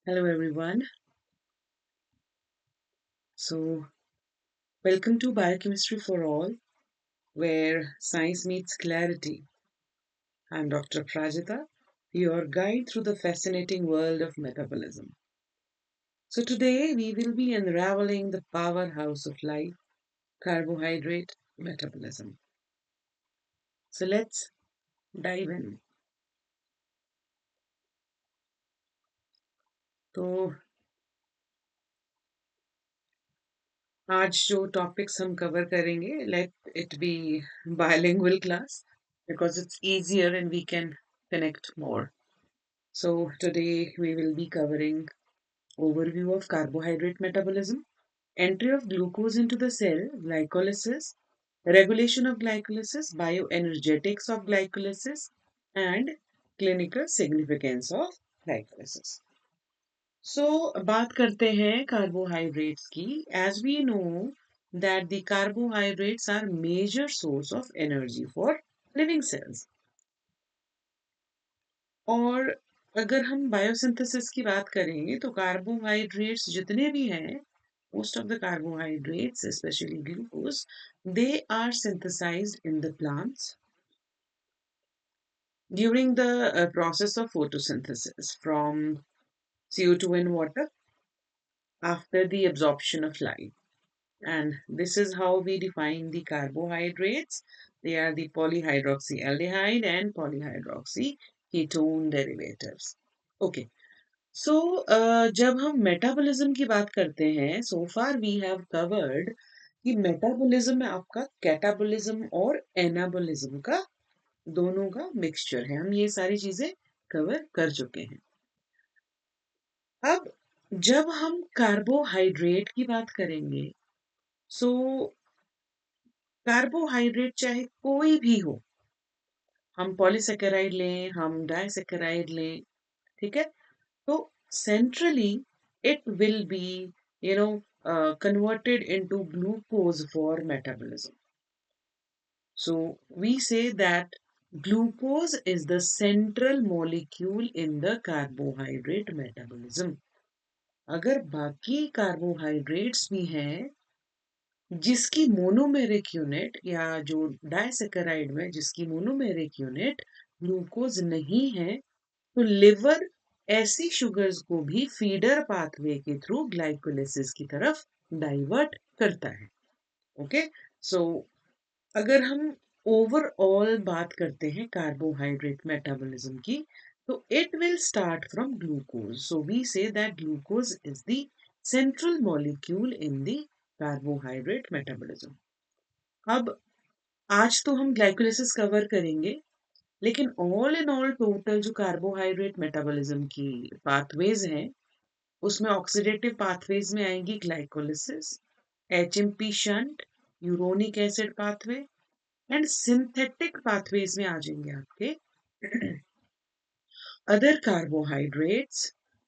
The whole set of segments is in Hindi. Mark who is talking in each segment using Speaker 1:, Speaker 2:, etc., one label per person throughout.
Speaker 1: Hello, everyone. So, welcome to Biochemistry for All, where science meets clarity. I'm Dr. Prajita, your guide through the fascinating world of metabolism. So, today we will be unraveling the powerhouse of life, carbohydrate metabolism. So, let's dive in. तो आज जो टॉपिक्स हम कवर करेंगे, let it be bilingual class because it's easier and we can connect more. So today we will be covering overview of carbohydrate metabolism, entry of glucose into the cell, glycolysis, regulation of glycolysis, bioenergetics of glycolysis, and clinical significance of glycolysis. So बात करते हैं carbohydrates की. As we know that the carbohydrates are major source of energy for living cells. और अगर हम बायोसिंथेसिस की बात करें तो कार्बोहाइड्रेट्स जितने भी हैं most of the carbohydrates especially glucose they are synthesized in the plants during the process of photosynthesis from CO2 and water after the absorption of light, and this is how we define the carbohydrates. They are the polyhydroxyaldehyde and polyhydroxyketone derivatives. Okay. सो जब हम मेटाबॉलिज्म की बात करते हैं सो फार वी हैव कवर्ड कि मेटाबॉलिज्म में आपका कैटाबॉलिज्म और एनाबॉलिज्म का दोनों का मिक्सचर है. हम ये सारी चीजें कवर कर चुके हैं. अब जब हम कार्बोहाइड्रेट की बात करेंगे सो कार्बोहाइड्रेट चाहे कोई भी हो, हम पॉलीसेकेराइड लें, हम डाइसेकेराइड लें, ठीक है, so centrally, it will be, converted into glucose for metabolism. So we say that glucose is the central molecule in the carbohydrate metabolism. अगर बाकी कार्बोहाइड्रेट्स भी हैं जिसकी मोनोमेरिक यूनिट या जो डाइसेकेराइड में जिसकी मोनोमेरिक यूनिट ग्लूकोज नहीं है तो लिवर ऐसी शुगर्स को भी फीडर पाथवे के थ्रू ग्लाइकोलिसिस की तरफ डाइवर्ट करता है. ओके. सो अगर हम ओवरऑल बात करते हैं कार्बोहाइड्रेट मेटाबॉलिज्म की तो it will start from glucose. So we say that glucose is the central molecule in the carbohydrate metabolism. अब आज तो हम ग्लाइकोलिसिस कवर करेंगे, लेकिन ऑल इन ऑल टोटल जो कार्बोहाइड्रेट मेटाबॉलिज्म की पाथवेज हैं उसमें ऑक्सीडेटिव पाथवेज में आएंगी glycolysis, HMP shunt, uronic acid pathway and synthetic pathways में आ जाएंगे आपके other carbohydrates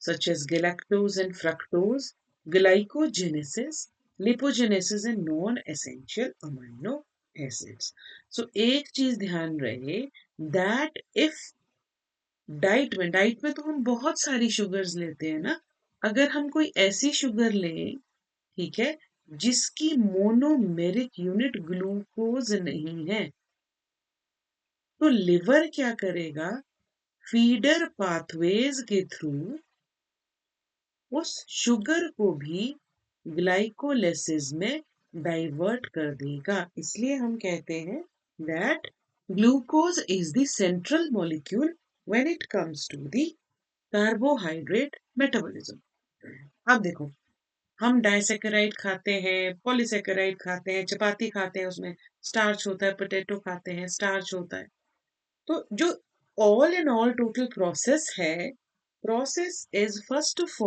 Speaker 1: such as galactose and fructose, glycogenesis, lipogenesis and non-essential amino acids. So एक चीज ध्यान रहे that if डाइट में तो हम बहुत सारी शुगर्स लेते हैं ना, अगर हम कोई ऐसी शुगर लें, ठीक है, जिसकी मोनोमेरिक यूनिट ग्लूकोज नहीं है तो लिवर क्या करेगा, फीडर पाथवेज के थ्रू उस शुगर को भी ग्लाइकोलिसिस में डाइवर्ट कर देगा. इसलिए हम कहते हैं that glucose is the central molecule when it comes to the carbohydrate metabolism. अब देखो, हम डाइसेकेराइड खाते हैं, पॉलीसेकेराइड खाते हैं, चपाती खाते हैं, उसमें स्टार्च होता है, पोटैटो खाते हैं, स्टार्च होता है. तो जो all in all total process है, process is first of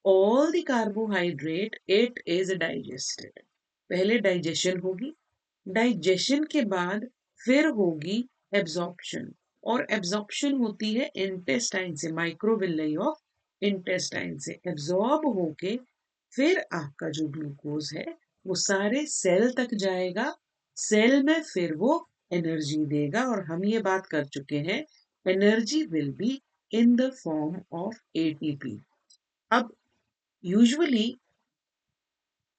Speaker 1: all the carbohydrate it is digested. पहले डाइजेशन होगी, डाइजेशन के बाद फिर होगी एब्जॉर्प्शन, और एब्जॉर्प्शन होती है इंटेस्टाइन से, माइक्रोविलाई ऑफ इंटेस्टाइन से एब्जॉर्ब होके फिर आपका जो ग्लूकोज है वो सारे सेल तक जाएगा, सेल में फिर वो एनर्जी देगा. और हम ये बात कर चुके हैं energy will be in the form of ATP. अब यूजुअली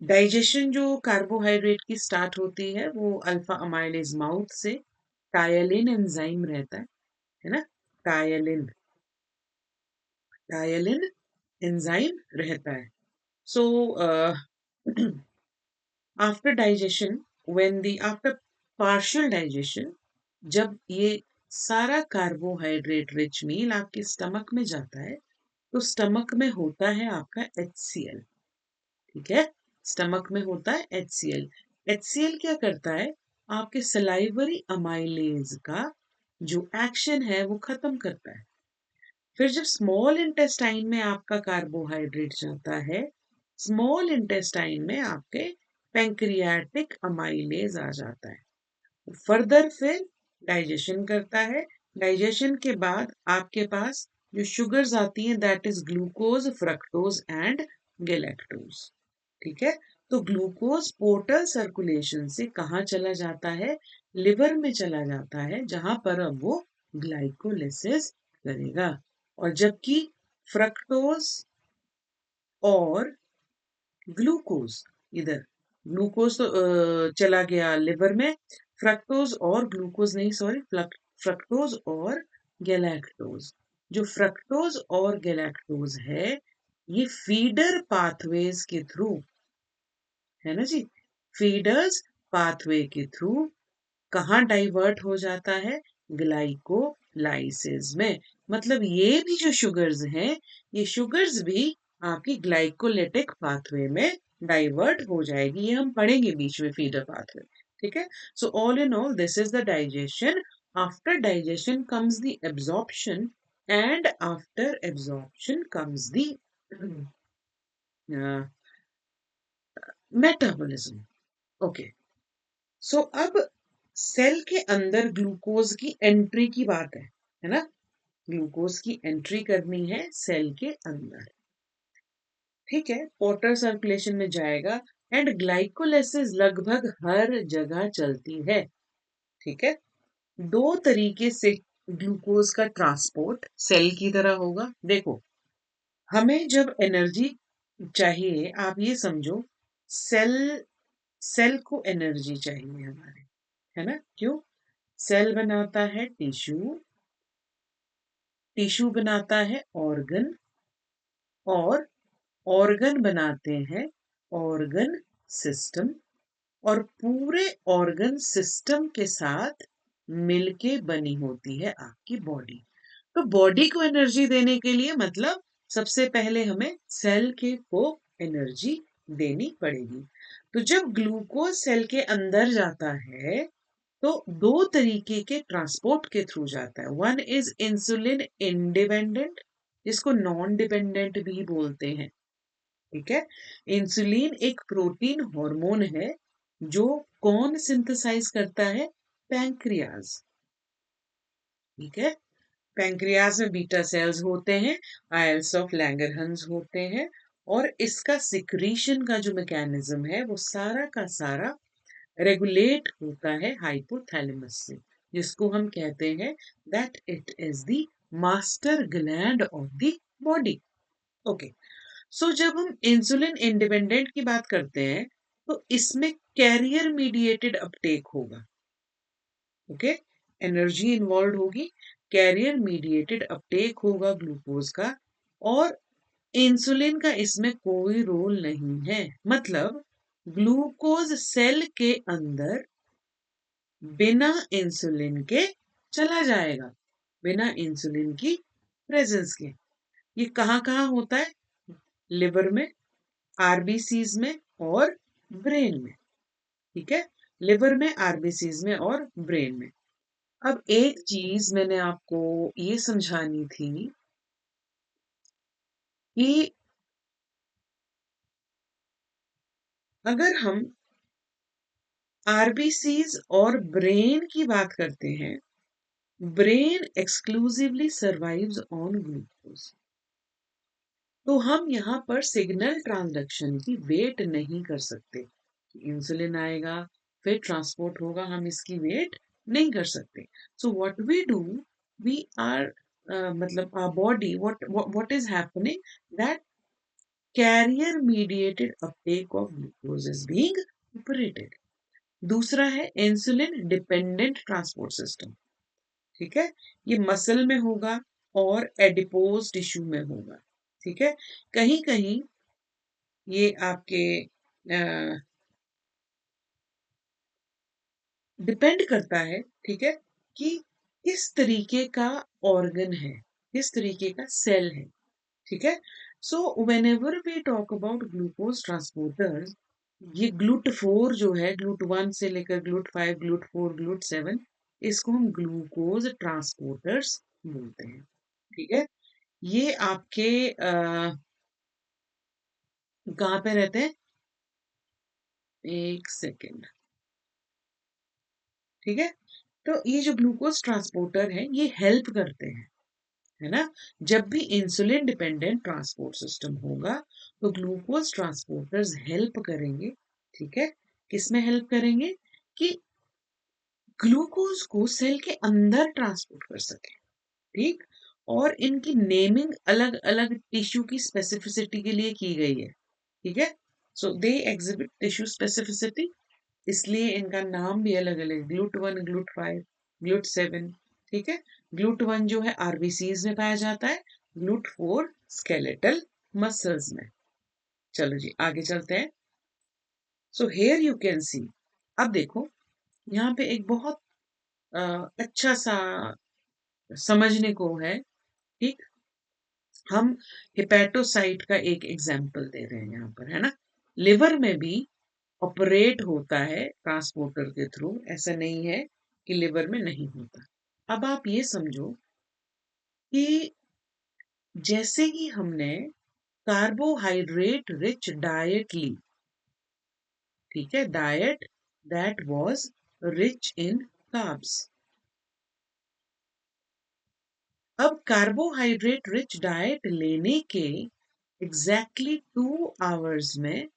Speaker 1: डाइजेशन जो कार्बोहाइड्रेट की स्टार्ट होती है वो अल्फा अमाइलेज माउथ से टायलिन एंजाइम रहता है ना। टायलिन टायलिन एंजाइम रहता है। So after digestion when the after partial digestion, जब ये सारा कार्बोहाइड्रेट रिच मील आपके स्टमक में जाता है तो स्टमक में होता है आपका HCl। ठीक है, स्टमक में होता है HCl। HCl क्या करता है, आपके सलाइवरी अमाइलेज का जो एक्शन है वो खत्म करता है। फिर जब स्मॉल इंटेस्टाइन में आपका कार्बोहाइड्रेट जाता है, स्मॉल इंटेस्टाइन में आपके पैंक्रियाटिक अमाइलेज आ जाता है। फर्दर फिर डाइजेशन करता है। डाइजेशन के बाद आपके पास जो शुगर्स आती हैं that is glucose, fructose and galactose. ठीक है, तो ग्लूकोज पोर्टल सर्कुलेशन से कहाँ चला जाता है, लिवर में चला जाता है, जहां पर अब वो ग्लाइकोलिसिस करेगा। और जबकि फ्रक्टोज और ग्लूकोज, इधर ग्लूकोज तो चला गया लिवर में, फ्रक्टोज और ग्लूकोज नहीं, सॉरी, फ्रक्टोज और गैलेक्टोज। जो फ्रक्टोज और गैलेक्टोज है ये फीडर पाथवेज के थ्रू, है ना जी, फीडर्स पाथवे के थ्रू कहाँ डाइवर्ट हो जाता है, ग्लाइकोलाइसिस में। मतलब ये भी जो शुगर्स हैं, ये शुगर्स भी आपकी ग्लाइकोलिटिक पाथवे में डाइवर्ट हो जाएगी। ये हम पढ़ेंगे बीच में फीडर पाथवे। ठीक है, so all in all this is the digestion. After digestion comes the absorption and after absorption comes the metabolism. Okay, so अब सेल के अंदर ग्लूकोज की एंट्री की बात है ना। ग्लूकोज की एंट्री करनी है सेल के अंदर। ठीक है, पोर्टल सर्कुलेशन में जाएगा एंड ग्लाइकोलाइसिस लगभग हर जगह चलती है। ठीक है, दो तरीके से ग्लूकोज का ट्रांसपोर्ट सेल की तरह होगा। देखो, हमें जब एनर्जी चाहिए, आप ये समझो, सेल सेल को एनर्जी चाहिए हमारे, है ना। क्यों, सेल बनाता है टिश्यू, टिश्यू बनाता है ऑर्गन, और ऑर्गन बनाते हैं ऑर्गन सिस्टम, और पूरे ऑर्गन सिस्टम के साथ मिलके बनी होती है आपकी बॉडी। तो बॉडी को एनर्जी देने के लिए मतलब सबसे पहले हमें सेल के को एनर्जी देनी पड़ेगी। तो जब ग्लूकोज सेल के अंदर जाता है तो दो तरीके के ट्रांसपोर्ट के थ्रू जाता है। वन इज इंसुलिन इंडिपेंडेंट, जिसको नॉन डिपेंडेंट भी बोलते हैं। ठीक है, इंसुलिन एक प्रोटीन हार्मोन है जो कौन सिंथेसाइज करता है, पैंक्रियाज। ठीक है, पैंक्रियाज में बीटा सेल्स होते हैं, आयल्स ऑफ लैंगरहंस होते हैं, और इसका सिक्रीशन का जो मैकेनिज्म है वो सारा का सारा रेगुलेट होता है हाइपोथैलेमस से, जिसको हम कहते हैं that it is the master gland of the body. Okay, so जब हम इंसुलिन इंडिपेंडेंट की बात करते हैं तो इसमें कैरियर मीडिएटेड अपटेक होगा। ओके, एनर्जी इन्वॉल्व होगी, कैरियर मीडिएटेड अपटेक होगा ग्लूकोज का, और इंसुलिन का इसमें कोई रोल नहीं है। मतलब ग्लूकोज सेल के अंदर बिना इंसुलिन के चला जाएगा, बिना इंसुलिन की प्रेजेंस के। ये कहाँ कहाँ होता है, लिवर में, आरबीसीज में और ब्रेन में। ठीक है, लिवर में, आरबीसीज में और ब्रेन में। अब एक चीज मैंने आपको ये समझानी थी कि अगर हम आरबीसीज और ब्रेन की बात करते हैं, brain exclusively survives on glucose, तो हम यहाँ पर सिग्नल ट्रांसडक्शन की वेट नहीं कर सकते कि इंसुलिन आएगा फिर ट्रांसपोर्ट होगा, हम इसकी वेट नहीं कर सकते। So what we do, we are मतलब our body, what is happening, that carrier mediated uptake of glucose is being operated. दूसरा है इंसुलिन डिपेंडेंट ट्रांसपोर्ट सिस्टम। ठीक है, ये मसल में होगा और एडिपोज टिश्यू में होगा। ठीक है, कहीं कहीं ये आपके डिपेंड करता है, ठीक है, कि किस तरीके का ऑर्गन है, किस तरीके का सेल है। ठीक है, so whenever we talk about glucose transporters, ये GLUT4 जो है, GLUT1 से लेकर GLUT5, GLUT4, GLUT7, इसको हम ग्लूकोज ट्रांसपोर्टर्स बोलते हैं। ठीक है, ये आपके कहाँ पे रहते हैं, एक सेकेंड। ठीक है, तो ये जो ग्लूकोज ट्रांसपोर्टर है ये हेल्प करते हैं, है ना। जब भी इंसुलिन डिपेंडेंट ट्रांसपोर्ट सिस्टम होगा तो ग्लूकोज ट्रांसपोर्टर्स हेल्प करेंगे। ठीक है, किसमें हेल्प करेंगे, कि ग्लूकोज को सेल के अंदर ट्रांसपोर्ट कर सके। ठीक, और इनकी नेमिंग अलग अलग टिश्यू की स्पेसिफिसिटी के लिए की गई है। ठीक है, सो दे एग्जिबिट टिश्यू स्पेसिफिसिटी, इसलिए इनका नाम भी अलग अलग, GLUT1, GLUT5, GLUT7। ठीक है, GLUT1 जो है आरबीसीज में पाया जाता है, GLUT4 स्केलेटल मसल्स में। चलो जी आगे चलते हैं। So here you can see, अब देखो यहाँ पे एक बहुत अच्छा सा समझने को है। ठीक, हम हिपैटोसाइट का एक एग्जाम्पल दे रहे हैं यहाँ पर, है ना। लिवर में भी ऑपरेट होता है ट्रांसपोर्टर के थ्रू, ऐसा नहीं है कि लिवर में नहीं होता। अब आप ये समझो कि जैसे ही हमने कार्बोहाइड्रेट रिच डाइट ली, ठीक है, diet that was rich in carbs, अब कार्बोहाइड्रेट रिच डाइट लेने के एग्जैक्टली 2 आवर्स में,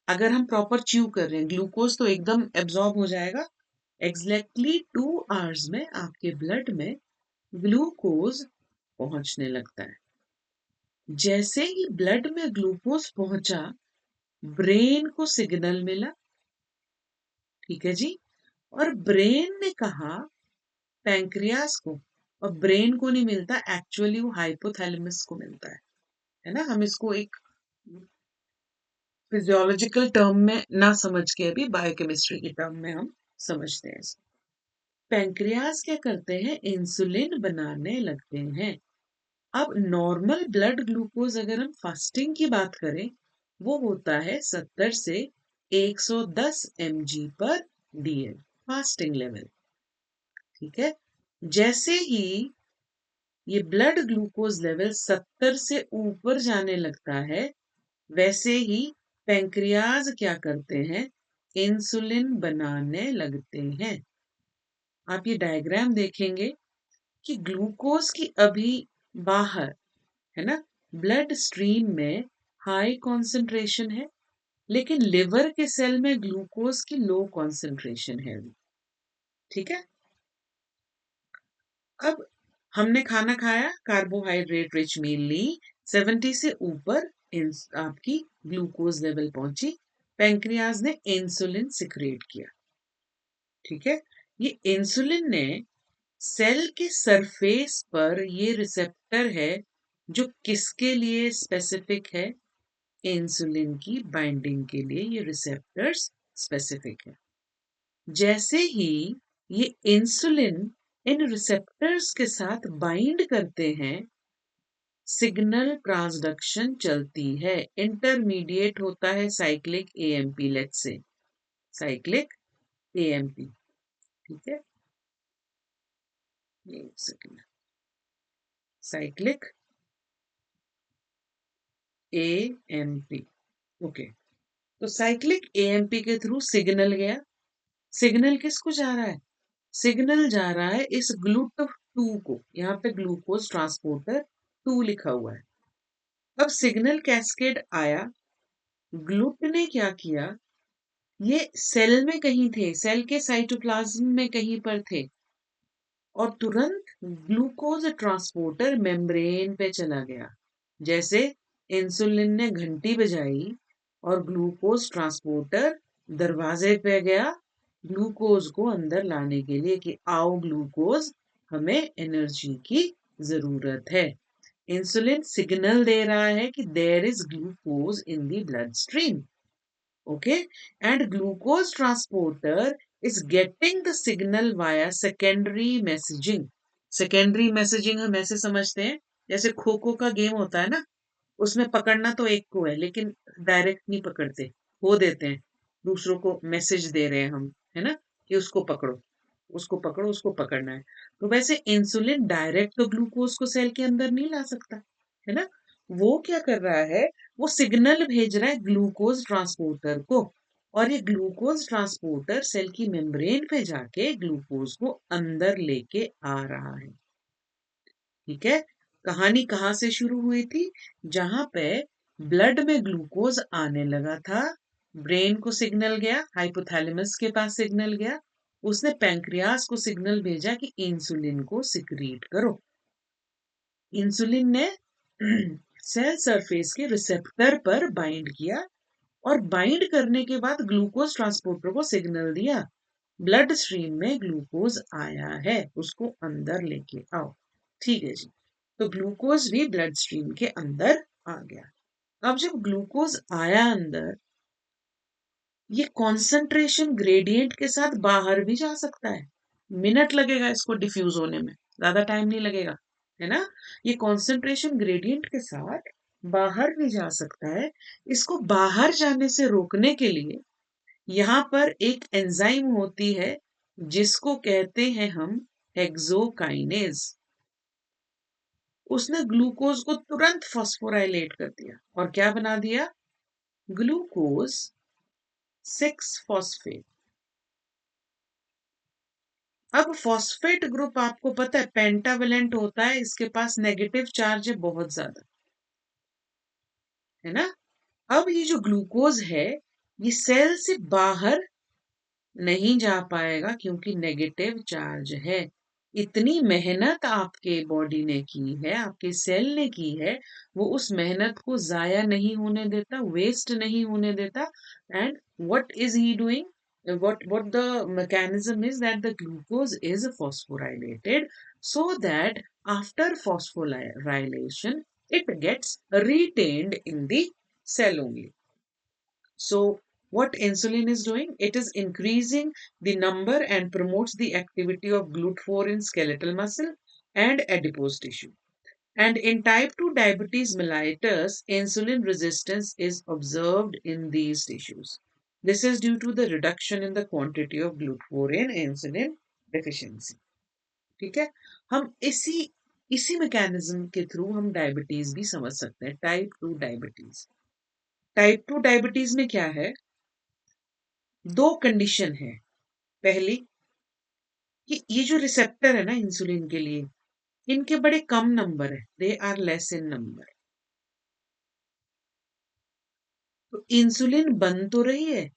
Speaker 1: अगर हम प्रॉपर च्यू कर रहे हैं, ग्लूकोज तो एकदम एब्जॉर्ब हो जाएगा, एग्जैक्टली 2 आवर्स में आपके ब्लड में ग्लूकोज पहुंचने लगता है। जैसे ही ब्लड में ग्लूकोज पहुंचा, ब्रेन को सिग्नल मिला। ठीक है जी, और ब्रेन ने कहा पैंक्रियास को, और ब्रेन को नहीं मिलता, एक्चुअली वो हाइपोथैलेमस को मिलता है ना। हम इसको एक फिजियोलॉजिकल टर्म में ना समझ के अभी बायोकेमिस्ट्री की टर्म में हम समझते हैं। पैंक्रियास क्या करते हैं, इंसुलिन बनाने लगते हैं। अब नॉर्मल ब्लड ग्लूकोज अगर हम फास्टिंग की बात करें, वो होता है 70 से 110 mg/dl फास्टिंग लेवल। ठीक है, जैसे ही ये ब्लड ग्लूकोज लेवल 70 से ऊपर जाने लगता है, वैसे ही पैंक्रियाज क्या करते हैं, इंसुलिन बनाने लगते हैं। आप ये डायग्राम देखेंगे कि ग्लूकोज की अभी बाहर, है ना, ब्लड स्ट्रीम में हाई कॉन्सेंट्रेशन है, लेकिन लिवर के सेल में ग्लूकोज की लो कॉन्सेंट्रेशन है। ठीक है, अब हमने खाना खाया, कार्बोहाइड्रेट रिच मील ली, 70 से ऊपर आपकी ग्लूकोज लेवल पहुंची, पैंक्रियाज ने इंसुलिन सिक्रेट किया। ठीक है, ये इंसुलिन ने सेल के सरफेस पर, ये रिसेप्टर है जो किसके लिए स्पेसिफिक है, इंसुलिन की बाइंडिंग के लिए ये रिसेप्टर्स स्पेसिफिक है। जैसे ही ये इंसुलिन इन रिसेप्टर्स के साथ बाइंड करते हैं, सिग्नल ट्रांसडक्शन चलती है, इंटरमीडिएट होता है cyclic AMP, let's say cyclic AMP. ठीक है, एक सेकंड, साइक्लिक एएमपी। ओके, तो साइक्लिक एएमपी के थ्रू सिग्नल गया। सिग्नल किसको जा रहा है, सिग्नल जा रहा है इस GLUT2 को, यहाँ पे ग्लूकोज ट्रांसपोर्टर 2 लिखा हुआ है। अब सिग्नल कैस्केड आया, ग्लूट ने क्या किया, ये सेल में कहीं थे, सेल के साइटोप्लाज्म में कहीं पर थे, और तुरंत ग्लूकोज ट्रांसपोर्टर मेम्ब्रेन पे चला गया। जैसे इंसुलिन ने घंटी बजाई और ग्लूकोज ट्रांसपोर्टर दरवाजे पे गया ग्लूकोज को अंदर लाने के लिए कि आओ ग्लूकोज, हमें एनर्जी की जरूरत है। इंसुलिन सिग्नल दे रहा है कि there is glucose in the blood stream. Okay, and glucose transporter is getting the signal via secondary messaging. Secondary messaging हम ऐसे समझते हैं जैसे खो खो का गेम होता है ना, उसमें पकड़ना तो एक को है लेकिन डायरेक्ट नहीं पकड़ते, खो देते हैं, दूसरों को मैसेज दे रहे हैं हम, है ना, कि उसको पकड़ो, उसको पकड़ो, उसको पकड़ना है। तो वैसे इंसुलिन डायरेक्ट तो ग्लूकोज को सेल के अंदर नहीं ला सकता, है ना। वो क्या कर रहा है, वो सिग्नल भेज रहा है ग्लूकोज ट्रांसपोर्टर को, और ये ग्लूकोज ट्रांसपोर्टर सेल की मेम्ब्रेन पे जाके ग्लूकोज को अंदर लेके आ रहा है। ठीक है, कहानी कहाँ से शुरू हुई थी, जहां पे ब्लड में ग्लूकोज आने लगा था, ब्रेन को सिग्नल गया, हाइपोथैलेमस के पास सिग्नल गया, उसने पैंक्रियास को सिग्नल भेजा कि इंसुलिन को सिक्रीट करो। इंसुलिन ने सेल सरफेस के रिसेप्टर पर बाइंड किया और बाइंड करने के बाद ग्लूकोज ट्रांसपोर्टर को सिग्नल दिया, ब्लड स्ट्रीम में ग्लूकोज आया है, उसको अंदर लेके आओ। ठीक है जी, तो ग्लूकोज भी ब्लड स्ट्रीम के अंदर आ गया। अब जब ग्लूकोज आया अंदर, ये कॉन्सेंट्रेशन ग्रेडियंट के साथ बाहर भी जा सकता है, मिनट लगेगा इसको डिफ्यूज होने में, ज्यादा टाइम नहीं लगेगा, है ना। ये कॉन्सेंट्रेशन ग्रेडियंट के साथ बाहर भी जा सकता है। इसको बाहर जाने से रोकने के लिए यहाँ पर एक एंजाइम होती है जिसको कहते हैं हम हेक्सोकाइनेज। उसने ग्लूकोज को तुरंत फॉस्फोराइलेट कर दिया और क्या बना दिया, ग्लूकोज 6 फॉस्फेट। अब फॉस्फेट ग्रुप आपको पता है पेंटावेलेंट होता है, इसके पास नेगेटिव चार्ज है बहुत ज्यादा, है ना। अब ये जो ग्लूकोज है ये सेल से बाहर नहीं जा पाएगा क्योंकि नेगेटिव चार्ज है। इतनी मेहनत आपके बॉडी ने की है, आपके सेल ने की है, वो उस मेहनत को जाया नहीं होने देता, वेस्ट नहीं होने देता। And what is he doing, what the mechanism is that the glucose is phosphorylated so that after phosphorylation it gets retained in the cell only. So, what insulin is doing? It is increasing the number and promotes the activity of GLUT4 in skeletal muscle and adipose tissue. And in type 2 diabetes mellitus, insulin resistance is observed in these tissues. This is due to the reduction in the quantity of GLUT4 in insulin deficiency. ठीक है, हम इसी मैकेनिज्म के थ्रू हम डायबिटीज भी समझ सकते हैं, टाइप 2 डायबिटीज। टाइप 2 डायबिटीज में क्या है, दो कंडीशन है। पहली कि ये जो रिसेप्टर है ना इंसुलिन के लिए, इनके बड़े कम नंबर है, they are less in number. तो इंसुलिन बन तो रही है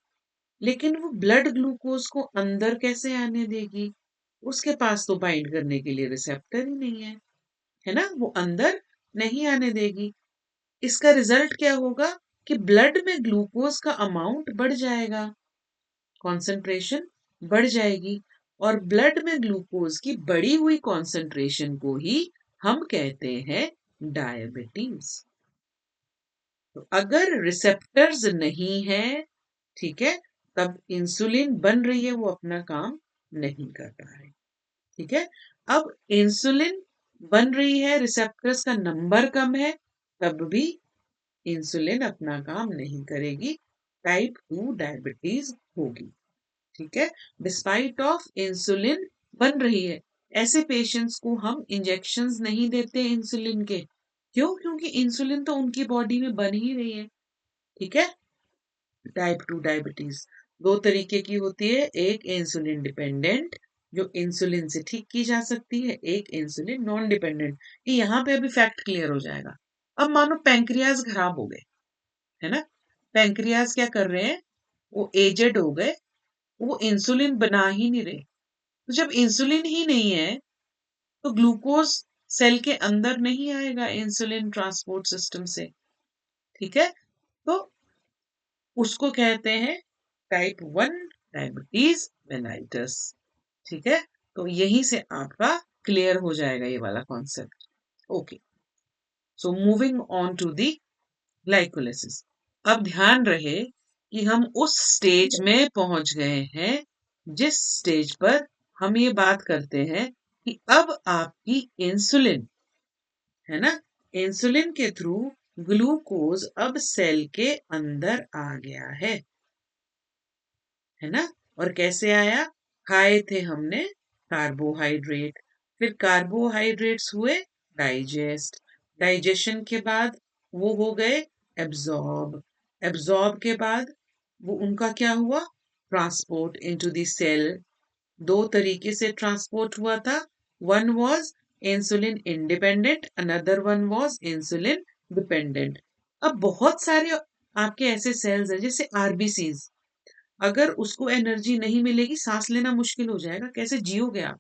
Speaker 1: लेकिन वो ब्लड ग्लूकोज को अंदर कैसे आने देगी, उसके पास तो बाइंड करने के लिए रिसेप्टर ही नहीं है ना, वो अंदर नहीं आने देगी। इसका रिजल्ट क्या होगा कि ब्लड में ग्लूकोज का अमाउंट बढ़ जाएगा, कॉन्सेंट्रेशन बढ़ जाएगी, और ब्लड में ग्लूकोज की बढ़ी हुई कॉन्सेंट्रेशन को ही हम कहते हैं डायबिटीज। तो अगर रिसेप्टर्स नहीं है, ठीक है, तब इंसुलिन बन रही है, वो अपना काम नहीं कर रहा है। ठीक है, अब इंसुलिन बन रही है, रिसेप्टर्स का नंबर कम है, तब भी इंसुलिन अपना काम नहीं करेगी, टाइप 2 डायबिटीज होगी। ठीक है, डिस्पाइट ऑफ इंसुलिन बन रही है, ऐसे पेशेंट्स को हम इंजेक्शंस नहीं देते इंसुलिन के। क्यों? क्योंकि इंसुलिन तो उनकी बॉडी में बन ही रही है। ठीक है, टाइप 2 डायबिटीज दो तरीके की होती है, एक इंसुलिन डिपेंडेंट जो इंसुलिन से ठीक की जा सकती है, एक इंसुलिन नॉन डिपेंडेंट। ये यहाँ पे अभी फैक्ट क्लियर हो जाएगा। अब मानो पैंक्रियाज खराब हो गए, है ना, पैंक्रियाज क्या कर रहे हैं, वो एजेड हो गए, वो इंसुलिन बना ही नहीं रहे। तो जब इंसुलिन ही नहीं है तो ग्लूकोज सेल के अंदर नहीं आएगा इंसुलिन ट्रांसपोर्ट सिस्टम से, ठीक है, तो उसको कहते हैं टाइप 1 डायबिटीज मेलाइटस। ठीक है, तो यहीं से आपका क्लियर हो जाएगा ये वाला concept. Okay, so moving on to the glycolysis. अब ध्यान रहे कि हम उस स्टेज में पहुंच गए हैं जिस स्टेज पर हम ये बात करते हैं कि अब आपकी इंसुलिन, है ना, इंसुलिन के थ्रू ग्लूकोज अब सेल के अंदर आ गया है ना। और कैसे आया? खाए थे हमने कार्बोहाइड्रेट, फिर कार्बोहाइड्रेट्स हुए डाइजेस्ट, डाइजेशन के बाद वो हो गए एब्जॉर्ब, एब्जॉर्ब के बाद वो उनका क्या हुआ? Transport into the cell. दो तरीके से ट्रांसपोर्ट हुआ था, one was insulin independent, another one was insulin dependent. अब बहुत सारे आपके ऐसे सेल्स हैं जैसे आरबीसीज, अगर उसको एनर्जी नहीं मिलेगी सांस लेना मुश्किल हो जाएगा, कैसे जियोगे आप?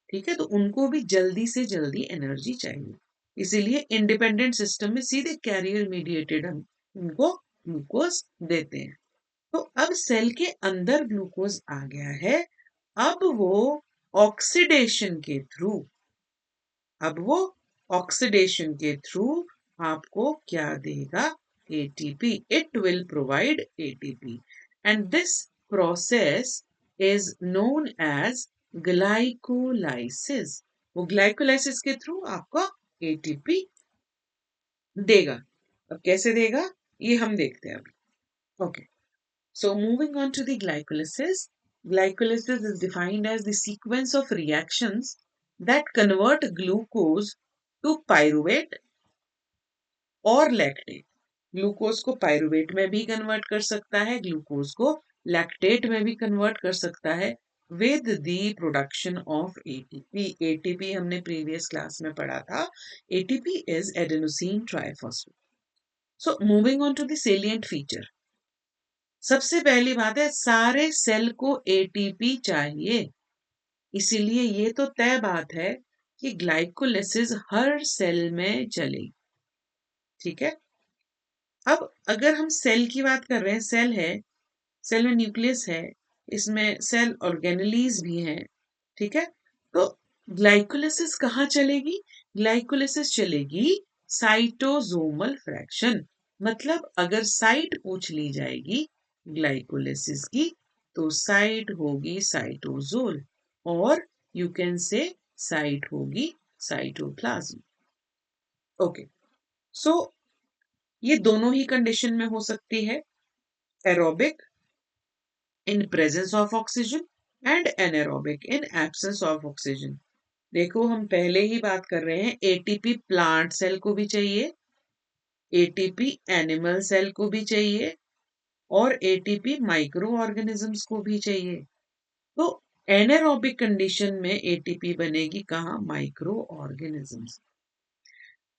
Speaker 1: ठीक है, तो उनको भी जल्दी से जल्दी एनर्जी चाहिए, इसीलिए इंडिपेंडेंट सिस्टम में सीधे कैरियर मीडिएटेड हम उनको ग्लूकोज देते हैं। तो अब सेल के अंदर ग्लूकोज आ गया है, अब वो ऑक्सीडेशन के थ्रू, अब वो ऑक्सीडेशन के थ्रू आपको क्या देगा? ATP. It will provide ATP and this process is known as glycolysis. वो ग्लाइकोलाइसिस के थ्रू आपको एटीपी देगा। अब कैसे देगा ये हम देखते हैं अभी। Okay, so moving on to the glycolysis. Glycolysis is defined as the sequence of reactions that convert glucose to pyruvate और लैक्टेट। ग्लूकोज को पायरुवेट में भी कन्वर्ट कर सकता है, ग्लूकोज को लैक्टेट में भी कन्वर्ट कर सकता है with the production of ATP. ATP हमने प्रीवियस क्लास में पढ़ा था, ATP is adenosine triphosphate. So moving on to the salient feature. सबसे पहली बात है, सारे सेल को एटीपी चाहिए, इसीलिए ये तो तय बात है कि ग्लाइकोलिसिस हर सेल में चलेगी। ठीक है, अब अगर हम सेल की बात कर रहे हैं, सेल है, सेल में न्यूक्लियस है, इसमें सेल ऑर्गेनेलीज भी हैं, ठीक है, तो ग्लाइकोलिसिस कहाँ चलेगी? ग्लाइकोलिसिस चलेगी साइटोसोमल फ्रैक्शन। मतलब अगर साइट पूछ ली जाएगी ग्लाइकोलिसिस की, तो साइट होगी साइटोसोल, और यू कैन से साइट होगी साइटोप्लाज्म। ओके, सो ये दोनों ही कंडीशन में हो सकती है, aerobic in presence of oxygen and anaerobic in absence of oxygen. देखो हम पहले ही बात कर रहे हैं, एटीपी प्लांट सेल को भी चाहिए, एटीपी एनिमल सेल को भी चाहिए, और एटीपी माइक्रो ऑर्गेनिजम्स को भी चाहिए। तो एनारोबिक कंडीशन में एटीपी बनेगी कहाँ? Micro organisms.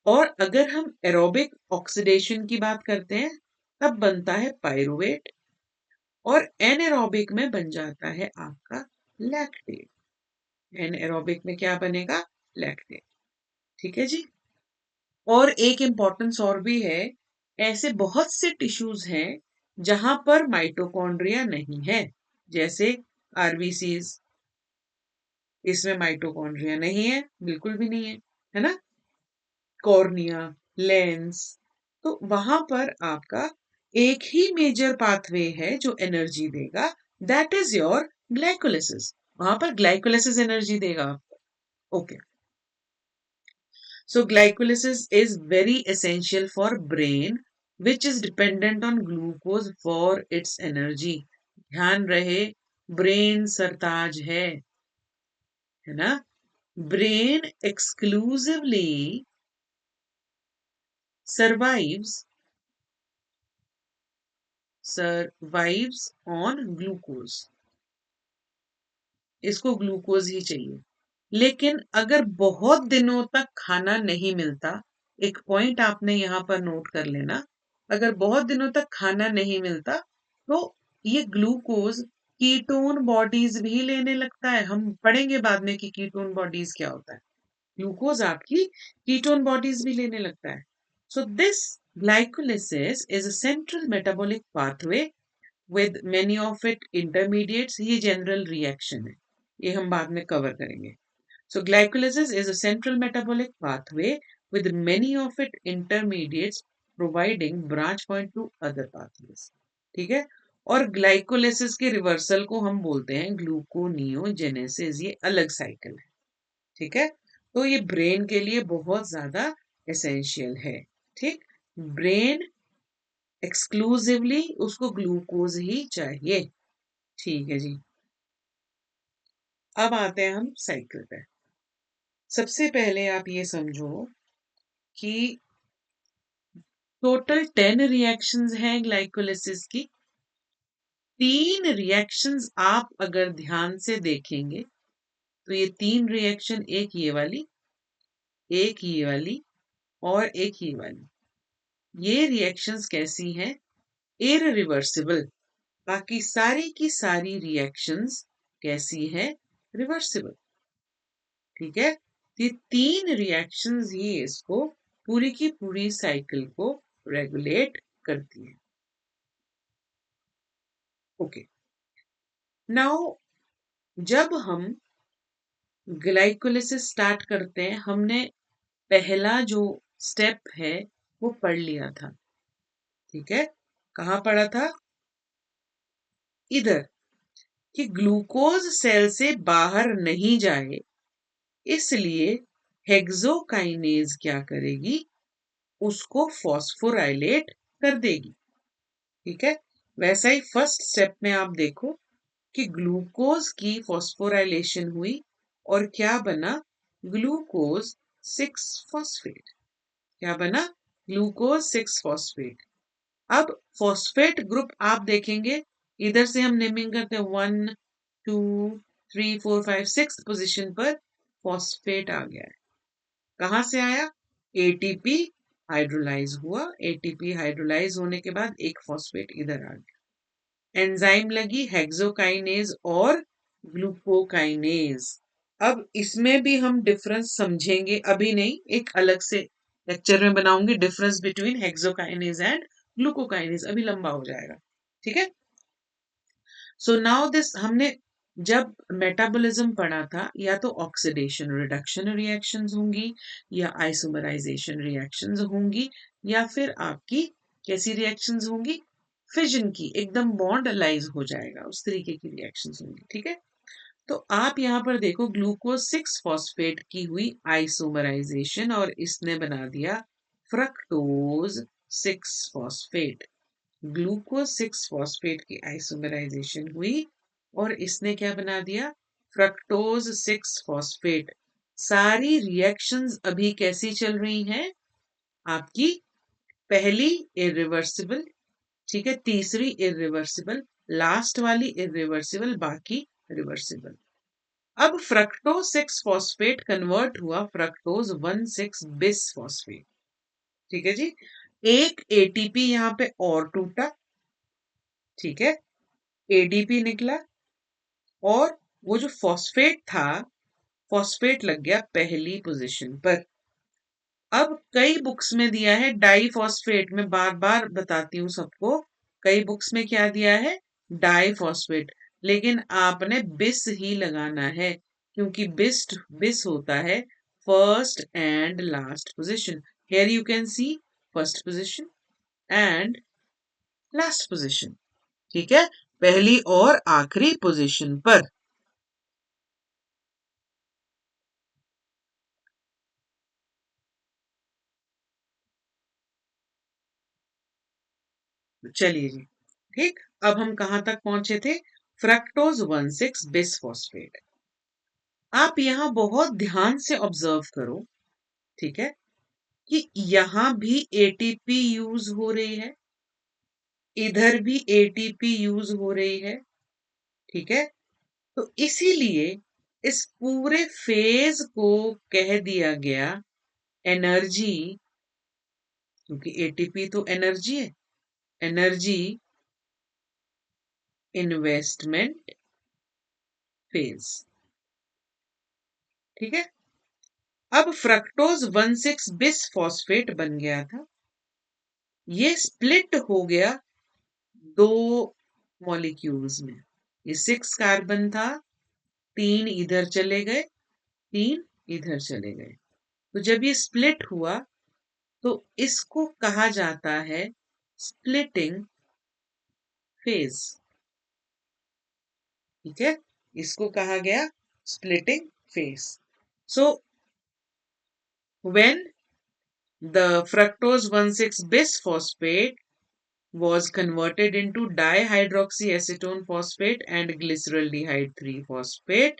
Speaker 1: और अगर हम एरोबिक ऑक्सीडेशन की बात करते हैं, तब बनता है पायरुवेट, और एनारोबिक में बन जाता है आपका लैक्टेट। एनारोबिक में क्या बनेगा? लैक्टेट। ठीक है जी। और एक इंपॉर्टेंस और भी है, ऐसे बहुत से टिश्यूज हैं जहां पर माइटोकॉन्ड्रिया नहीं है, जैसे आरबीसीज, इसमें माइटोकॉन्ड्रिया नहीं है, बिल्कुल भी नहीं है ना। कॉर्निया, लेंस, तो वहां पर आपका एक ही मेजर पाथवे है जो एनर्जी देगा, दैट इज योर ग्लाइकोलिसिस। वहां पर ग्लाइकोलिसिस एनर्जी देगा आपको। Okay, so glycolysis is very essential for brain which is dependent on glucose for its energy. ध्यान रहे, ब्रेन सरताज है ना। Brain exclusively survives survives on glucose, इसको ग्लूकोज ही चाहिए। लेकिन अगर बहुत दिनों तक खाना नहीं मिलता, एक पॉइंट आपने यहां पर नोट कर लेना, अगर बहुत दिनों तक खाना नहीं मिलता तो ये ग्लूकोज कीटोन बॉडीज भी लेने लगता है। हम पढ़ेंगे बाद में कि कीटोन बॉडीज क्या होता है। ग्लूकोज आपकी कीटोन बॉडीज भी लेने लगता है। So this Glycolysis is a central metabolic pathway with many of it intermediates. ये general reaction है, ये हम बाद में cover करेंगे. So glycolysis is a central metabolic pathway with many of its intermediates providing branch point to other pathways. ठीक है. और ग्लाइकोलिसिस के रिवर्सल को हम बोलते हैं ग्लूकोनियोजेनेसिस. ये अलग साइकिल है. ठीक है. तो ये ब्रेन के लिए बहुत ज्यादा एसेंशियल है. ठीक. ब्रेन एक्सक्लूसिवली उसको ग्लूकोज ही चाहिए. ठीक है जी. अब आते हैं हम साइकिल पे. सबसे पहले आप ये समझो कि टोटल 10 रिएक्शंस हैं ग्लाइकोलिसिस की. 3 रिएक्शंस आप अगर ध्यान से देखेंगे तो ये 3 रिएक्शन, एक ये वाली, एक ये वाली और एक ये वाली, ये रिएक्शंस कैसी हैं? इररिवर्सिबल. बाकी सारी की सारी रिएक्शंस कैसी है? रिवर्सिबल. ठीक है. ये 3 रिएक्शंस ही इसको पूरी की पूरी साइकिल को रेगुलेट करती है. ओके. नाउ जब हम ग्लाइकोलिसिस स्टार्ट करते हैं, हमने पहला जो स्टेप है वो पढ़ लिया था. ठीक है. कहाँ पढ़ा था? इधर. कि ग्लूकोज सेल से बाहर नहीं जाए, इसलिए हेक्सोकाइनेज क्या करेगी? उसको फॉस्फोराइलेट कर देगी. ठीक है. वैसा ही फर्स्ट स्टेप में आप देखो कि ग्लूकोज की फॉस्फोराइलेशन हुई और क्या बना? Glucose 6 phosphate. क्या बना? Glucose 6 phosphate. अब फॉस्फेट ग्रुप आप देखेंगे, इधर से हम नेमिंग करते हैं 1 2 3 4 5 6 पोजीशन पर फॉस्फेट आ गया है. कहां से आया? एटीपी हाइड्रोलाइज हुआ. एटीपी हाइड्रोलाइज होने के बाद एक फॉस्फेट इधर आ गया. एंजाइम लगी हेक्सोकाइनेज और ग्लूकोकाइनेज. अब इसमें भी हम डिफरेंस समझेंगे, अभी नहीं, एक अलग से लेक्चर में बनाऊंगी difference between hexokinase and glucokinase. अभी लंबा हो जाएगा. ठीक है. सो नाउ दिस हमने जब मेटाबॉलिज्म पढ़ा था, या तो ऑक्सीडेशन रिडक्शन रिएक्शंस होंगी, या आइसोमराइजेशन रिएक्शंस होंगी, या फिर आपकी कैसी रिएक्शंस होंगी? फिजन की, एकदम बॉन्ड अलाइज हो जाएगा, उस तरीके की रिएक्शंस होंगी. ठीक है. तो आप यहां पर देखो, ग्लूकोज 6 फॉस्फेट की हुई आइसोमराइजेशन और इसने बना दिया फ्रक्टोज 6 फॉस्फेट. ग्लूकोज 6 फॉस्फेट की आइसोमराइजेशन हुई और इसने क्या बना दिया? Fructose 6 phosphate. सारी रिएक्शंस अभी कैसी चल रही हैं? आपकी पहली इरिवर्सिबल, ठीक है, तीसरी इरिवर्सिबल, लास्ट वाली इरिवर्सिबल, बाकी रिवर्सिबल. अब फ्रक्टोज 6 फॉस्फेट कन्वर्ट हुआ फ्रक्टोज 1,6 बिस फॉस्फेट. ठीक है जी. एक एटीपी यहां पे और टूटा. ठीक है. एडीपी निकला और वो जो फॉस्फेट था, फॉस्फेट लग गया पहली पोजीशन पर. अब कई बुक्स में दिया है डाइफॉस्फेट. में बार बार बताती हूँ सबको, कई बुक्स में क्या दिया है? डाइफॉस्फेट. लेकिन आपने बिस ही लगाना है, क्योंकि बिस होता है first and last position. Here you can see first position and last position. ठीक है. पहली और आखिरी पोजीशन पर. चलिए जी. ठीक. अब हम कहां तक पहुंचे थे? Fructose 1,6 bisphosphate. आप यहां बहुत ध्यान से ऑब्जर्व करो. ठीक है. कि यहां भी एटीपी यूज हो रही है, इधर भी एटीपी यूज हो रही है. ठीक है. तो इसीलिए इस पूरे फेज को कह दिया गया एनर्जी, क्योंकि एटीपी तो एनर्जी है. Energy investment phase. ठीक है. अब फ्रक्टोज 1,6 बिस फॉस्फेट बन गया था. ये स्प्लिट हो गया 2 मॉलिक्यूल्स में। ये 6 कार्बन था, 3 इधर चले गए, 3 इधर चले गए। तो जब ये स्प्लिट हुआ तो इसको कहा जाता है स्प्लिटिंग फेज। ठीक है, इसको कहा गया splitting phase. So when the fructose 1,6-bisphosphate was converted into dihydroxyacetone phosphate and glyceraldehyde 3-phosphate.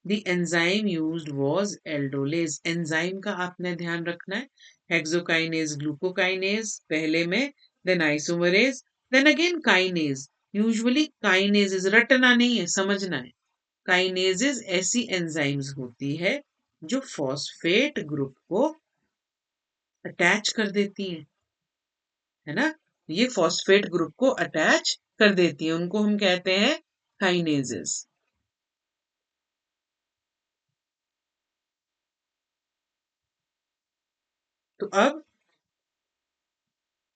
Speaker 1: The enzyme used was aldolase. enzyme का आपने ध्यान रखना है, hexokinase glucokinase पहले में, then isomerase, then again kinase. Usually kinases रटना नहीं है, समझना है। Kinases ऐसी enzymes होती है जो phosphate ग्रुप को अटैच कर देती है ना। ये फॉस्फेट ग्रुप को अटैच कर देती है, उनको हम कहते हैं काइनेजेस। तो अब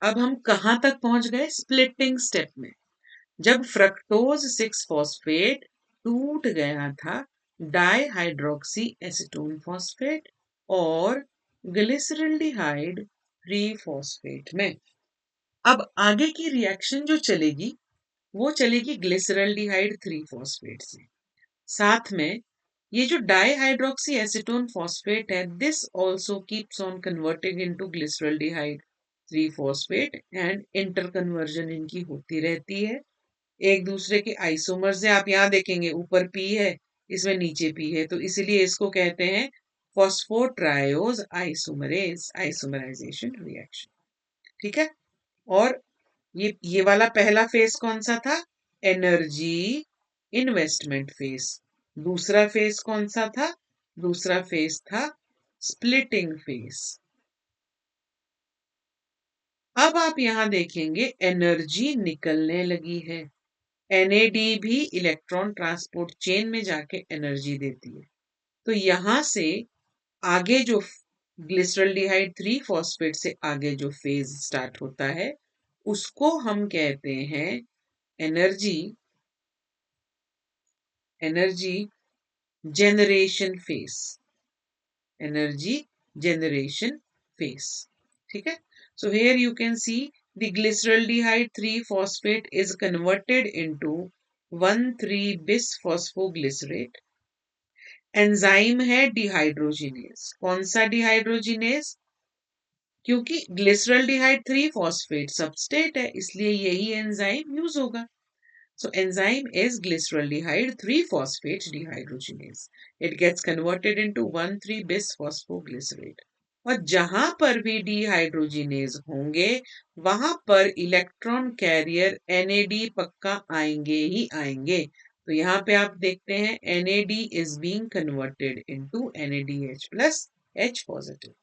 Speaker 1: हम कहां तक पहुंच गए? स्प्लिटिंग स्टेप में। जब फ्रक्टोज 6 फॉस्फेट टूट गया था डाईहाइड्रोक्सी एसीटोन फॉस्फेट और ग्लिसरल्डिहाइड 3 फॉस्फेट में। अब आगे की रिएक्शन जो चलेगी वो चलेगी ग्लिसरल्डिहाइड 3 फॉस्फेट से। साथ में ये जो डाईहाइड्रोक्सी एसीटोन फॉस्फेट है, this also keeps on converting into glyceraldehyde 3 phosphate and inter conversion इनकी होती रहती है। एक दूसरे के आइसोमर से आप यहाँ देखेंगे, ऊपर पी है, इसमें नीचे पी है, तो इसीलिए इसको कहते हैं फॉस्फोट्रायोज आइसोमरेज, आइसोमराइजेशन रिएक्शन। ठीक है, और ये वाला पहला फेज कौन सा था? Energy investment phase. दूसरा फेज कौन सा था? दूसरा फेज था स्प्लिटिंग फेज। अब आप यहां देखेंगे एनर्जी निकलने लगी है। एनएडी भी इलेक्ट्रॉन ट्रांसपोर्ट चेन में जाके एनर्जी देती है। तो यहां से आगे जो ग्लिसरल्डिहाइड 3 फॉस्फेट से आगे जो फेज स्टार्ट होता है उसको हम कहते हैं energy energy generation phase. Energy generation phase. ठीक है, so here you can see the glyceraldehyde 3 phosphate is converted into 1,3-bisphosphoglycerate। Enzyme है डिहाइड्रोजिनेज। कौन सा डिहाइड्रोजिनेज? क्योंकि ग्लिसरल्डिहाइड 3 फॉस्फेट सबस्टेट है, इसलिए यही एंजाइम यूज होगा। So enzyme is glyceraldehyde 3 phosphate dehydrogenase. It gets converted into 1,3-bisphosphoglycerate. और जहां पर भी डिहाइड्रोजिनेज होंगे वहां पर इलेक्ट्रॉन कैरियर एनएडी पक्का आएंगे ही आएंगे। तो यहाँ पे आप देखते हैं NAD is being converted into NADH plus H positive.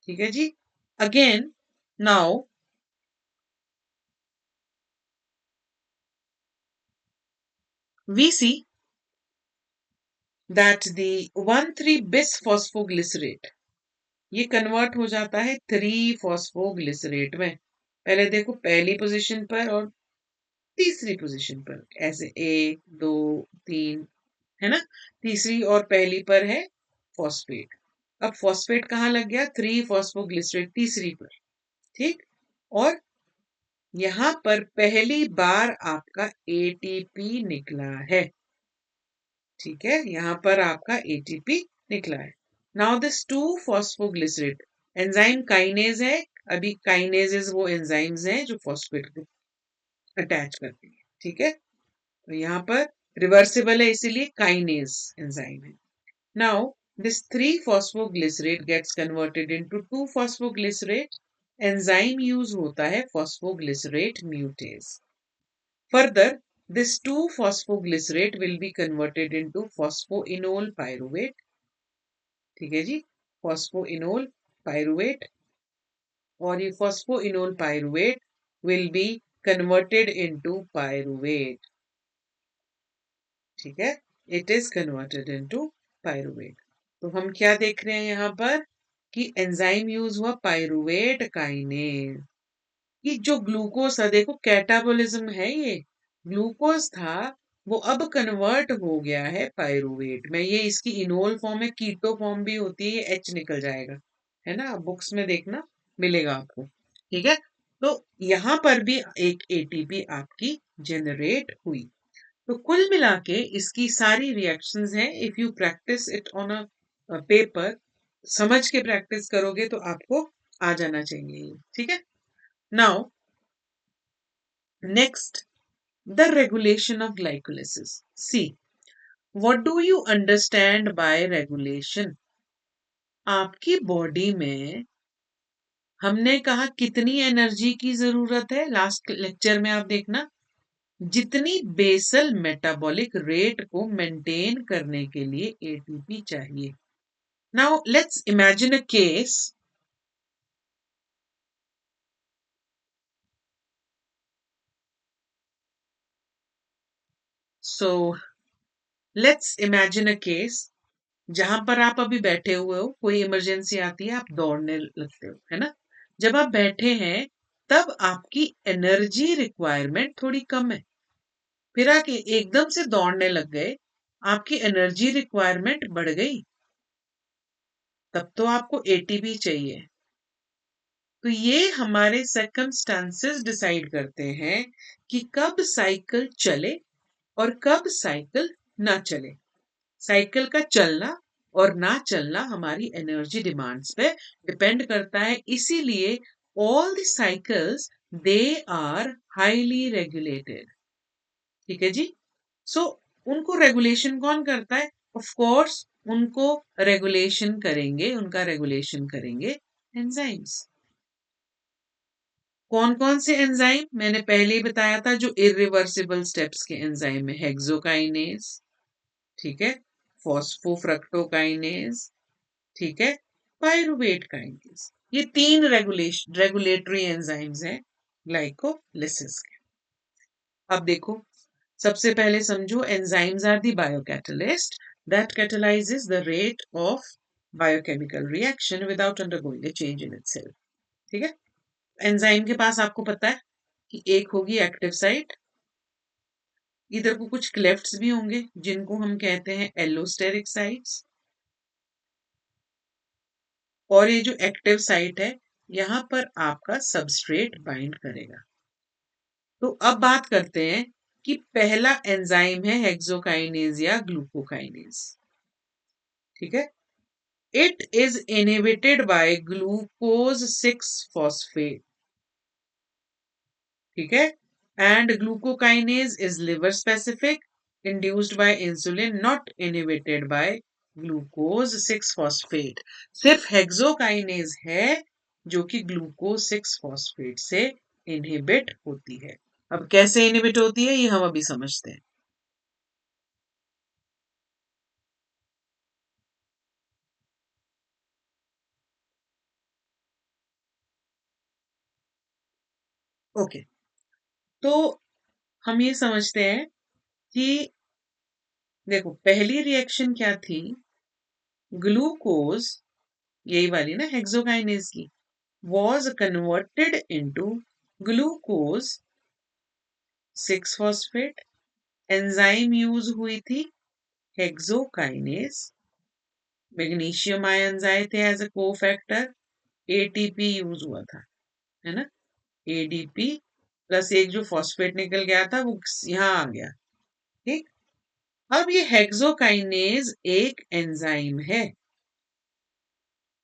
Speaker 1: ठीक है जी। Again now we see that the 1,3-bisphosphoglycerate ये कन्वर्ट हो जाता है 3 फॉस्फोग्लिसरेट में। पहले देखो पहली पोजीशन पर और तीसरी पोजीशन पर, ऐसे 1 2 3 है ना। तीसरी और पहली पर है फॉस्फेट। अब फॉस्फेट कहाँ लग गया? 3 फॉस्फोग्लिसरेट तीसरी पर। ठीक, और यहां पर पहली बार आपका एटीपी निकला है। ठीक है, यहां पर आपका एटीपी निकला है। Now this 2 phosphoglycerate enzyme kinase है। अभी काइनेजेस वो एंजाइम्स हैं जो फॉस्फेट को अटैच करती है। ठीक है, तो यहाँ पर रिवर्सिबल है इसीलिए काइनेज एंजाइम है। Now this 3 phosphoglycerate gets converted into 2 phosphoglycerate. Enzyme use होता है phosphoglycerate mutase. Further, this 2 phosphoglycerate will be converted into phosphoenol pyruvate। ठीक है जी, phosphoenol pyruvate, और ये phosphoenol pyruvate will be converted into pyruvate। ठीक है, it is converted into pyruvate। तो हम क्या देख रहे हैं यहाँ पर कि एंजाइम यूज हुआ पाइरुवेट काइनेज। कि जो ग्लूकोज था, देखो कैटाबोलिज्म है ये, ग्लूकोज था वो अब कन्वर्ट हो गया है पायरुवेट में। ये इसकी इनोल फॉर्म है, कीटो फॉर्म भी होती है, ये एच निकल जाएगा, है ना, बुक्स में देखना मिलेगा आपको। ठीक है, तो यहां पर भी एक एटीपी आपकी जनरेट हुई। तो कुल मिला के इसकी सारी रिएक्शंस हैं। If you practice it on a paper, समझ के प्रैक्टिस करोगे तो आपको आ जाना चाहिए ये। ठीक है, now next, the regulation of glycolysis. See, what do you understand by regulation? आपकी बॉडी में हमने कहा कितनी एनर्जी की जरूरत है, लास्ट लेक्चर में आप देखना, जितनी बेसल मेटाबॉलिक रेट को मेंटेन करने के लिए एटीपी चाहिए। Now let's imagine a case, so let's imagine a case जहां पर आप अभी बैठे हुए हो, कोई इमरजेंसी आती है, आप दौड़ने लगते हो, है ना। जब आप बैठे हैं तब आपकी एनर्जी रिक्वायरमेंट थोड़ी कम है, फिर आप एकदम से दौड़ने लग गए, आपकी एनर्जी रिक्वायरमेंट बढ़ गई, तब तो आपको एटीपी चाहिए। तो ये हमारे सर्कमस्टांसेस डिसाइड करते हैं कि कब साइकिल चले और कब साइकिल ना चले। साइकिल का चलना और ना चलना हमारी एनर्जी डिमांड्स पे डिपेंड करता है, इसीलिए all the cycles they are highly regulated. ठीक है जी। सो उनको रेगुलेशन कौन करता है? ऑफ कोर्स उनको रेगुलेशन करेंगे, उनका रेगुलेशन करेंगे एंजाइम्स। कौन कौन से एंजाइम? मैंने पहले ही बताया था, जो इरिवर्सिबल स्टेप्स के एंजाइम है, हेक्सोकाइनेज, ठीक है, फॉस्फोफ्रक्टोकाइनेज, ठीक है, पायरुवेट काइनेज। ये तीन रेगुलेटरी एंजाइम्स हैं ग्लाइकोलिसिस के। अब देखो, सबसे पहले समझो, enzymes are the biocatalyst that catalyses the rate of biochemical reaction without undergoing a change in itself. ठीक है, एंजाइम के पास आपको पता है कि एक होगी एक्टिव साइट, इधर को कुछ क्लेफ्ट्स भी होंगे जिनको हम कहते हैं एलोस्टेरिक साइट्स, और ये जो एक्टिव साइट है यहां पर आपका सबस्ट्रेट बाइंड करेगा। तो अब बात करते हैं कि पहला एंजाइम है हेक्सोकाइनेज या ग्लूकोकाइनेज। ठीक है, it is inhibited by glucose 6 phosphate. ठीक है, and glucokinase is liver specific, induced by insulin, not inhibited by glucose 6 phosphate. सिर्फ हेक्सोकाइनेज है जो कि ग्लूकोज 6 फॉस्फेट से इनहिबिट होती है। अब कैसे इनहिबिट होती है ये हम अभी समझते हैं। ओके, तो हम ये समझते हैं कि देखो पहली रिएक्शन क्या थी, ग्लूकोज, यही वाली ना हेक्सोकाइनेज की, was converted into glucose 6 phosphate। Enzyme use हुई थी हेक्सोकाइनेज, मैग्नीशियम आयंस आए थे as a cofactor, ATP use हुआ था, है ना, एडीपी प्लस एक जो फॉस्फेट निकल गया था वो यहां आ गया। ठीक, अब ये हेक्सोकाइनेज एक एंजाइम है,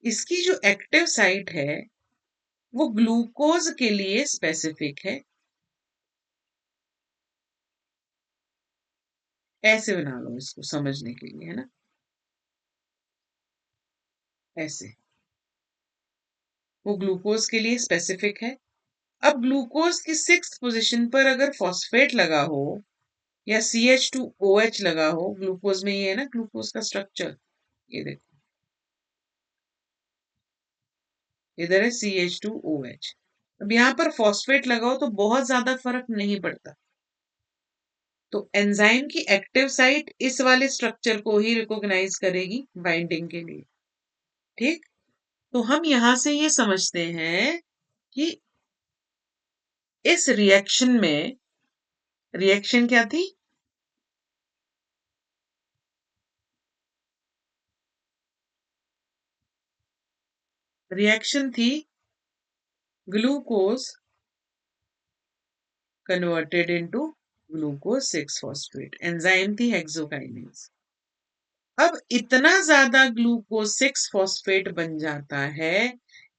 Speaker 1: इसकी जो एक्टिव साइट है वो ग्लूकोज के लिए स्पेसिफिक है। ऐसे बना लो इसको समझने के लिए, है ना, ऐसे, वो ग्लूकोज के लिए स्पेसिफिक है। अब ग्लूकोज की 6th पोजीशन पर अगर फॉस्फेट लगा हो या CH2OH लगा हो, ग्लूकोज में ये है ना ग्लूकोज का स्ट्रक्चर, ये देखो इधर है CH2OH। अब यहाँ पर फॉस्फेट लगा हो तो बहुत ज्यादा फर्क नहीं पड़ता, तो एंजाइम की एक्टिव साइट इस वाले स्ट्रक्चर को ही रिकॉग्नाइज करेगी बाइंडिंग के लिए। ठीक, तो हम यहां से ये समझते हैं कि इस रिएक्शन में रिएक्शन क्या थी? रिएक्शन थी glucose converted into glucose 6 phosphate. Enzyme थी हेक्सोकाइनेज। अब इतना ज्यादा ग्लूकोज 6 फॉस्फेट बन जाता है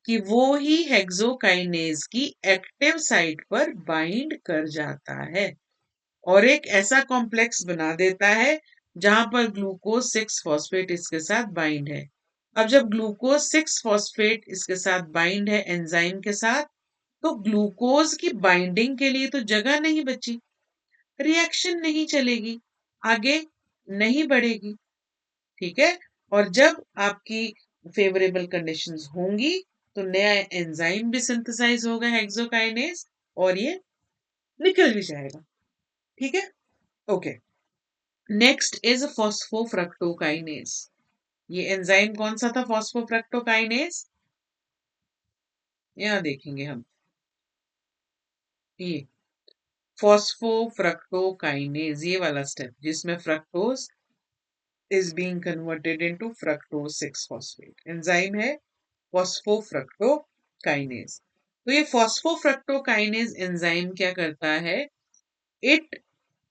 Speaker 1: कि वो ही हेक्सोकाइनेज की एक्टिव साइट पर बाइंड कर जाता है और एक ऐसा कॉम्प्लेक्स बना देता है जहां पर ग्लूकोज 6 फॉस्फेट इसके साथ बाइंड है। अब जब ग्लूकोज 6 फॉस्फेट इसके साथ बाइंड है एंजाइम के साथ, तो ग्लूकोज की बाइंडिंग के लिए तो जगह नहीं बची, रिएक्शन नहीं चलेगी, आगे नहीं बढ़ेगी। ठीक है। और जब आपकी फेवरेबल कंडीशंस होंगी तो नया एंजाइम भी सिंथेसाइज होगा हेक्सोकाइनेज और ये निकल भी जाएगा। ठीक है। ओके। Next is फॉस्फोफ्रक्टोकाइनेज। ये एंजाइम कौन सा था फॉस्फोफ्रक्टोकाइनेज? यहां देखेंगे हम, ये फॉस्फोफ्रक्टोकाइनेज, ये वाला स्टेप जिसमें fructose is being converted into fructose 6 phosphate। Enzyme है फॉस्फोफ्रक्टोकाइनेज। तो ये फॉस्फोफ्रक्टोकाइनेज एंजाइम क्या करता है? It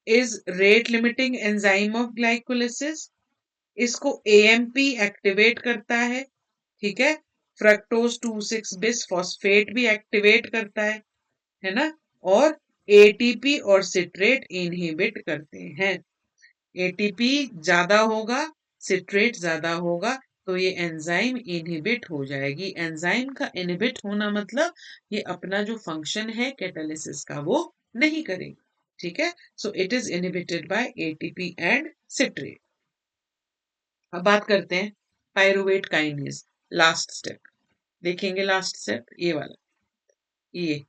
Speaker 1: is rate limiting enzyme of glycolysis. इसको एएमपी एक्टिवेट करता है। ठीक है। फ्रक्टोज 2,6 बिस फॉस्फेट भी एक्टिवेट करता है ना? और एटीपी और सिट्रेट इनहिबिट करते हैं। एटीपी ज्यादा होगा, सिट्रेट ज्यादा होगा, तो ये एंजाइम इनहिबिट हो जाएगी। एंजाइम का इनहिबिट होना मतलब ये अपना जो फंक्शन है कैटालिसिस का वो नहीं करेगी। ठीक है। So it is inhibited by ATP and citrate. अब बात करते हैं पायरुवेट काइनेज। लास्ट स्टेप देखेंगे, लास्ट स्टेप ये वाला, ये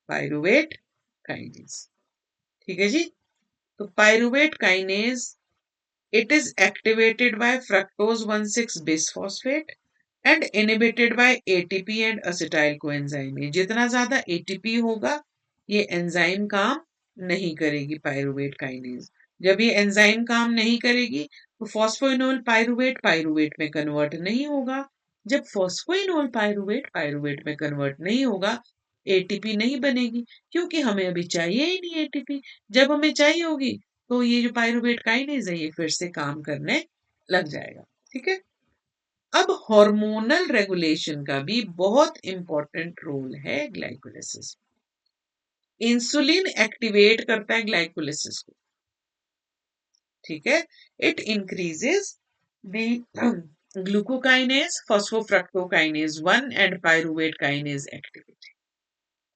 Speaker 1: पायरुवेट काइनेज। ठीक है जी। तो pyruvate kinase, it is activated by fructose 1,6 bisphosphate and inhibited by ATP and acetyl coenzyme। जितना ज्यादा ATP होगा ये एंजाइम काम नहीं करेगी पायरुवेट काइनेज। जब ये एंजाइम काम नहीं करेगी तो फॉस्फोइनोल पायरुवेट पायरुवेट में कन्वर्ट नहीं होगा। जब फॉस्फोइनोल पायरुवेट पायरुवेट में कन्वर्ट नहीं होगा, एटीपी नहीं बनेगी, क्योंकि हमें अभी चाहिए ही नहीं एटीपी। जब हमें चाहिए होगी तो ये जो पायरुवेट काइनेज है ये फिर से काम करने लग जाएगा। ठीक है। अब हार्मोनल रेगुलेशन का भी बहुत इंपॉर्टेंट रोल है ग्लाइकोलिसिस। इंसुलिन एक्टिवेट करता है ग्लाइकोलिसिस को। ठीक है। It increases the glucokinase फॉस्फोफ्रक्टोकाइनेज 1 and pyruvate kinase activity.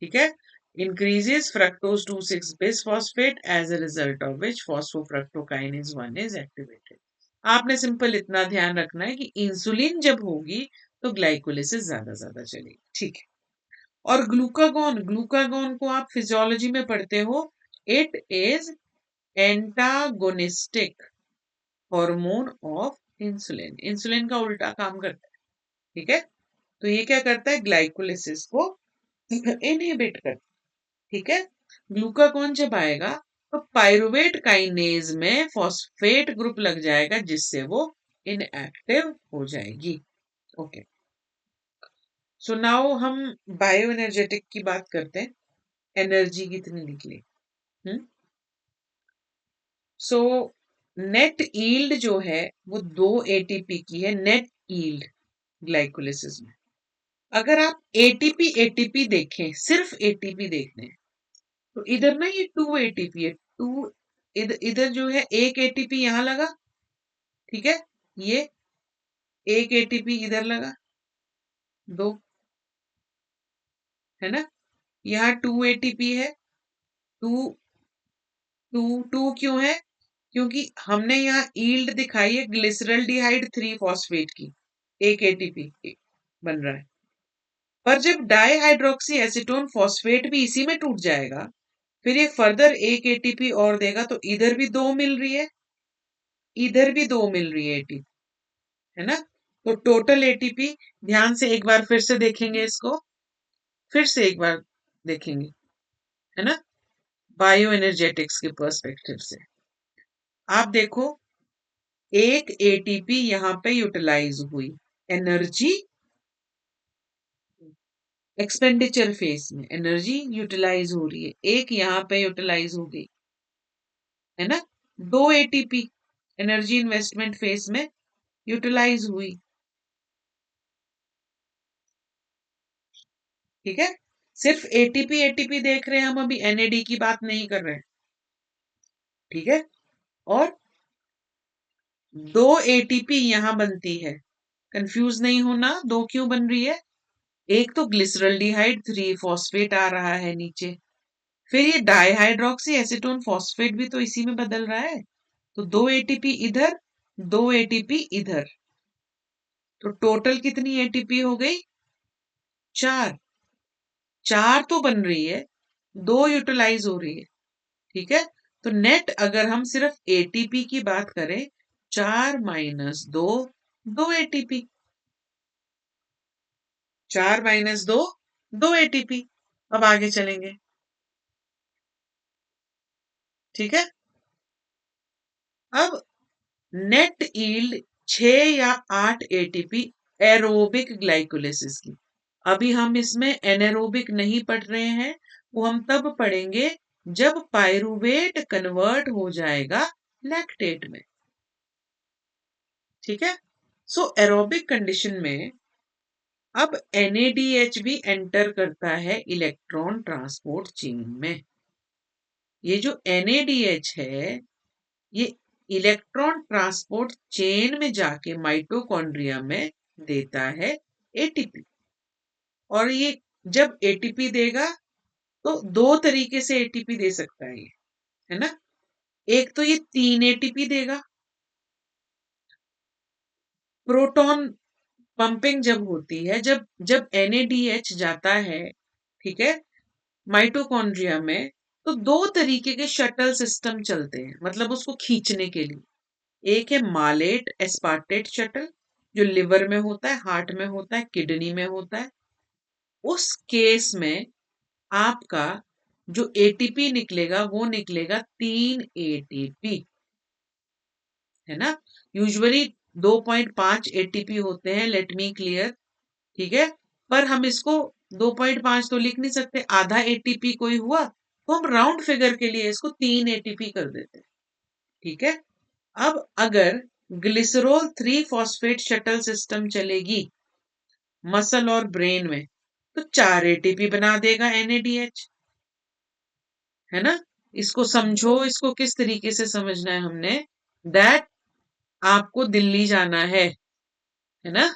Speaker 1: ठीक है। increases fructose 2,6 bisphosphate as a result of which phosphofructokinase 1 is activated। आपने सिंपल इतना ध्यान रखना है कि इंसुलिन जब होगी तो ग्लाइकोलिसिस ज्यादा चलेगी। ठीक है। और ग्लूकागॉन, ग्लूकागॉन को आप फिजियोलॉजी में पढ़ते हो, it is antagonistic hormone of insulin. Insulin का उल्टा काम करता है। ठीक है। तो ये क्या करता है? ग्लाइकोलिसिस को इनहिबिट करता है। ठीक है। ग्लूकागॉन जब आएगा तो पायरुवेट काइनेज में फॉस्फेट ग्रुप लग जाएगा जिससे वो इनएक्टिव हो जाएगी। ओके। सो नाउ हम बायो एनर्जेटिक की बात करते हैं। एनर्जी कितनी निकली? सो नेट यील्ड जो है वो 2 एटीपी की है, नेट यील्ड ग्लाइकोलिसिस में। अगर आप एटीपी एटीपी देखें, सिर्फ एटीपी देखने, तो इधर ना ये 2 एटीपी है। टू इधर इधर जो है एक एटीपी यहां लगा। ठीक है। ये एक एटीपी इधर लगा, दो, है ना? यहाँ 2 एटीपी है। टू टू टू क्यों है? क्योंकि हमने यहाँ ईल्ड दिखाई है ग्लिसरल्डिहाइड 3 फॉस्फेट की, एक एटीपी बन रहा है। पर जब डाईहाइड्रोक्सी एसीटोन फॉस्फेट भी इसी में टूट जाएगा, फिर ये फर्दर एक एटीपी और देगा, तो इधर भी 2 मिल रही है, इधर भी 2 मिल रही है एटीपी, है ना? तो टोटल एटीपी, ध्यान से एक बार फिर से देखेंगे इसको, फिर से एक बार देखेंगे। है ना, बायो एनर्जेटिक्स के पर्सपेक्टिव से। आप देखो, एक एटीपी यहां पे यूटिलाइज हुई, एनर्जी एक्सपेंडिचर फेस में एनर्जी यूटिलाइज हो रही है, एक यहां पे यूटिलाइज हो गई, है ना। दो एटीपी एनर्जी इन्वेस्टमेंट फेस में यूटिलाइज हुई, ठीक है। सिर्फ एटीपी एटीपी देख रहे हैं हम, अभी एनएडी की बात नहीं कर रहे हैं, ठीक है। और दो एटीपी यहां बनती है, कंफ्यूज नहीं होना, दो क्यों बन रही है। एक तो ग्लिसरल्डिहाइड 3 फॉस्फेट आ रहा है नीचे, फिर ये डाइहाइड्रोक्सी एसीटोन फॉस्फेट भी तो इसी में बदल रहा है, तो दो एटीपी इधर, दो एटीपी इधर, तो टोटल कितनी एटीपी हो गई, चार। चार तो बन रही है, दो यूटिलाइज हो रही है, ठीक है। तो नेट अगर हम सिर्फ एटीपी की बात करें, 4 - 2, 2 एटीपी, 4 - 2, 2 एटीपी। अब आगे चलेंगे, ठीक है। अब नेट यील्ड 6 या 8 एटीपी एरोबिक ग्लाइकोलिसिस की। अभी हम इसमें एनारोबिक नहीं पढ़ रहे हैं, वो हम तब पढ़ेंगे जब पायरुवेट कन्वर्ट हो जाएगा लैक्टेट में, ठीक है। सो एरोबिक कंडीशन में अब NADH भी एंटर करता है इलेक्ट्रॉन ट्रांसपोर्ट चेन में। ये जो NADH है, ये इलेक्ट्रॉन ट्रांसपोर्ट चेन में जाके माइटोकॉन्ड्रिया में देता है एटीपी। और ये जब एटीपी देगा तो दो तरीके से एटीपी दे सकता है ये, है ना। एक तो ये 3 एटीपी देगा, प्रोटॉन पंपिंग जब होती है, जब जब NADH जाता है, ठीक है, माइटोकॉन्ड्रिया में, तो दो तरीके के शटल सिस्टम चलते हैं, मतलब उसको खींचने के लिए। एक है मालेट एस्पार्टेट शटल, जो लिवर में होता है, हार्ट में होता है, किडनी में होता है। उस केस में आपका जो एटीपी निकलेगा वो निकलेगा 3 एटीपी, है ना। यूजुअली 2.5 एटीपी होते हैं, लेट मी क्लियर, ठीक है। पर हम इसको 2.5 तो लिख नहीं सकते, आधा एटीपी कोई हुआ तो हम राउंड फिगर के लिए इसको 3 एटीपी कर देते हैं, ठीक है। अब अगर ग्लिसरॉल 3 फॉस्फेट शटल सिस्टम चलेगी मसल और ब्रेन में, तो 4 एटीपी बना देगा NADH, है ना। इसको समझो, इसको किस तरीके से समझना है हमने, दैट आपको दिल्ली जाना है ना।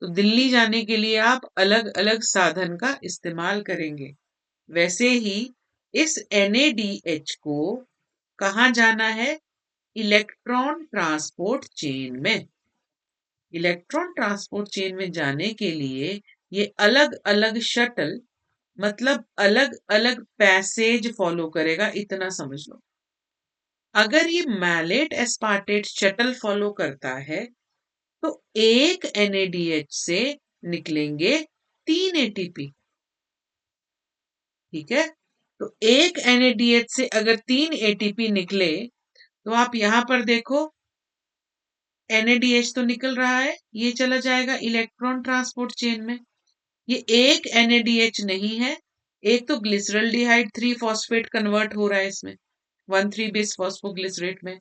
Speaker 1: तो दिल्ली जाने के लिए आप अलग अलग साधन का इस्तेमाल करेंगे, वैसे ही इस NADH को कहाँ जाना है, इलेक्ट्रॉन ट्रांसपोर्ट चेन में। इलेक्ट्रॉन ट्रांसपोर्ट चेन में जाने के लिए ये अलग अलग शटल, मतलब अलग अलग पैसेज फॉलो करेगा, इतना समझ लो। अगर ये मैलेट एस्पार्टेट शटल फॉलो करता है तो एक NADH से निकलेंगे 3 एटीपी, ठीक है। तो एक NADH से अगर 3 एटीपी निकले, तो आप यहां पर देखो, NADH तो निकल रहा है, ये चला जाएगा इलेक्ट्रॉन ट्रांसपोर्ट चेन में। ये एक NADH नहीं है, एक तो ग्लिसरल्डिहाइड 3 फॉस्फेट कन्वर्ट हो रहा है इसमें, 1,3 बिस फॉस्फोग्लिसरेट में।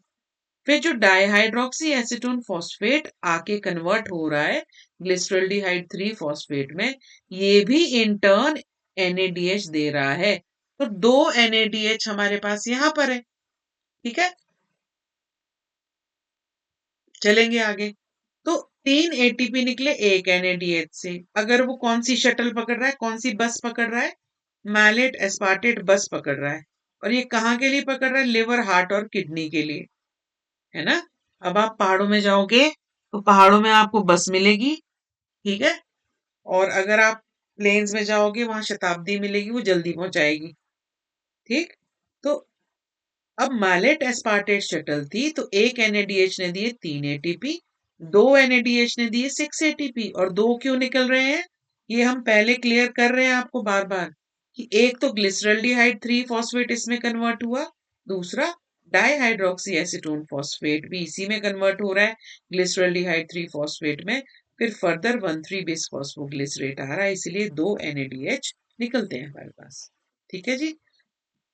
Speaker 1: फिर जो डाइहाइड्रोक्सी एसीटोन फॉस्फेट आके कन्वर्ट हो रहा है ग्लिसरल्डिहाइड 3 फॉस्फेट में, ये भी इन टर्न NADH दे रहा है। तो दो NADH हमारे पास यहां पर है, ठीक है। चलेंगे आगे, तो 3 एटीपी निकले एक NADH से। अगर वो कौन सी शटल पकड़ रहा है, कौन सी बस पकड़ रहा है, मैलेट एस्पार्टेट बस पकड़ रहा है। और ये कहाँ के लिए पकड़ रहा है, लिवर, हार्ट और किडनी के लिए, है ना। अब आप पहाड़ों में जाओगे तो पहाड़ों में आपको बस मिलेगी, ठीक है। और अगर आप प्लेन्स में जाओगे, वहां शताब्दी मिलेगी, वो जल्दी पहुंचाएगी, ठीक। तो अब मैलेट एस्पार्टेट शटल थी, तो एक NADH ने दिए 3 एटीपी, दो NADH ने दिए 6 एटीपी, और दो क्यों निकल रहे हैं, ये हम पहले क्लियर कर रहे हैं आपको बार बार, कि एक तो ग्लिसरल्डिहाइड 3 फॉस्फेट इसमें कन्वर्ट हुआ, दूसरा डाईहाइड्रोक्सी एसीटोन फॉस्फेट भी इसी में कन्वर्ट हो रहा है ग्लिसरल्डिहाइड 3 फॉस्फेट में। फिर फर्दर 1,3 बिस फॉस्फोग्लिसरेट आ रहा है, इसलिए 2 NADH निकलते हैं हमारे पास। ठीक है जी।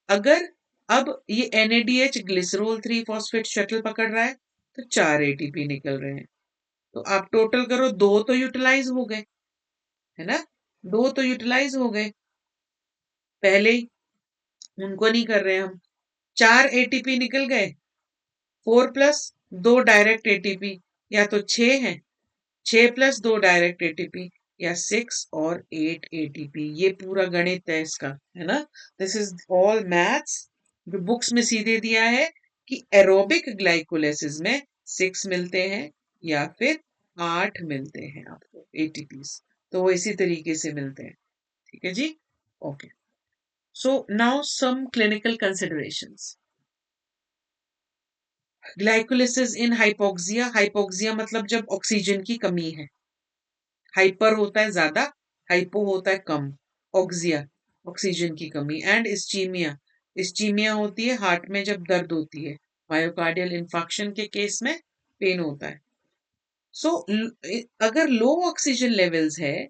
Speaker 1: अगर अब ये NADH ग्लिसरोल 3 फॉस्फेट शटल पकड़ रहा है तो 4 ATP निकल रहे हैं। तो आप टोटल करो, 2 तो यूटिलाइज हो गए, है ना, 2 तो यूटिलाइज हो गए पहले ही, उनको नहीं कर रहे हम। 4 ATP निकल गए, 4 प्लस 2 डायरेक्ट ATP, या तो 6 है, 6 प्लस 2 डायरेक्ट ATP, या 6 और 8 ATP। ये पूरा गणित है इसका, है ना। दिस इज ऑल मैथ्स जो बुक्स में सीधे दिया है कि एरोबिक ग्लाइकोलाइसिस में 6 मिलते हैं या फिर 8 मिलते हैं आपको ATPs। तो वो इसी तरीके से मिलते हैं। ठीक है जी। Okay, so now some clinical considerations. Glycolysis in hypoxia. Hypoxia मतलब जब ऑक्सीजन की कमी है। हाइपर होता है ज्यादा, हाइपो होता है कम, ऑक्सिया ऑक्सीजन की कमी। एंड इस्चीमिया, इस्चीमिया होती है हार्ट में जब दर्द होती है, मायोकार्डियल इंफाक्शन के केस में पेन होता है। सो अगर लो ऑक्सीजन लेवल्स है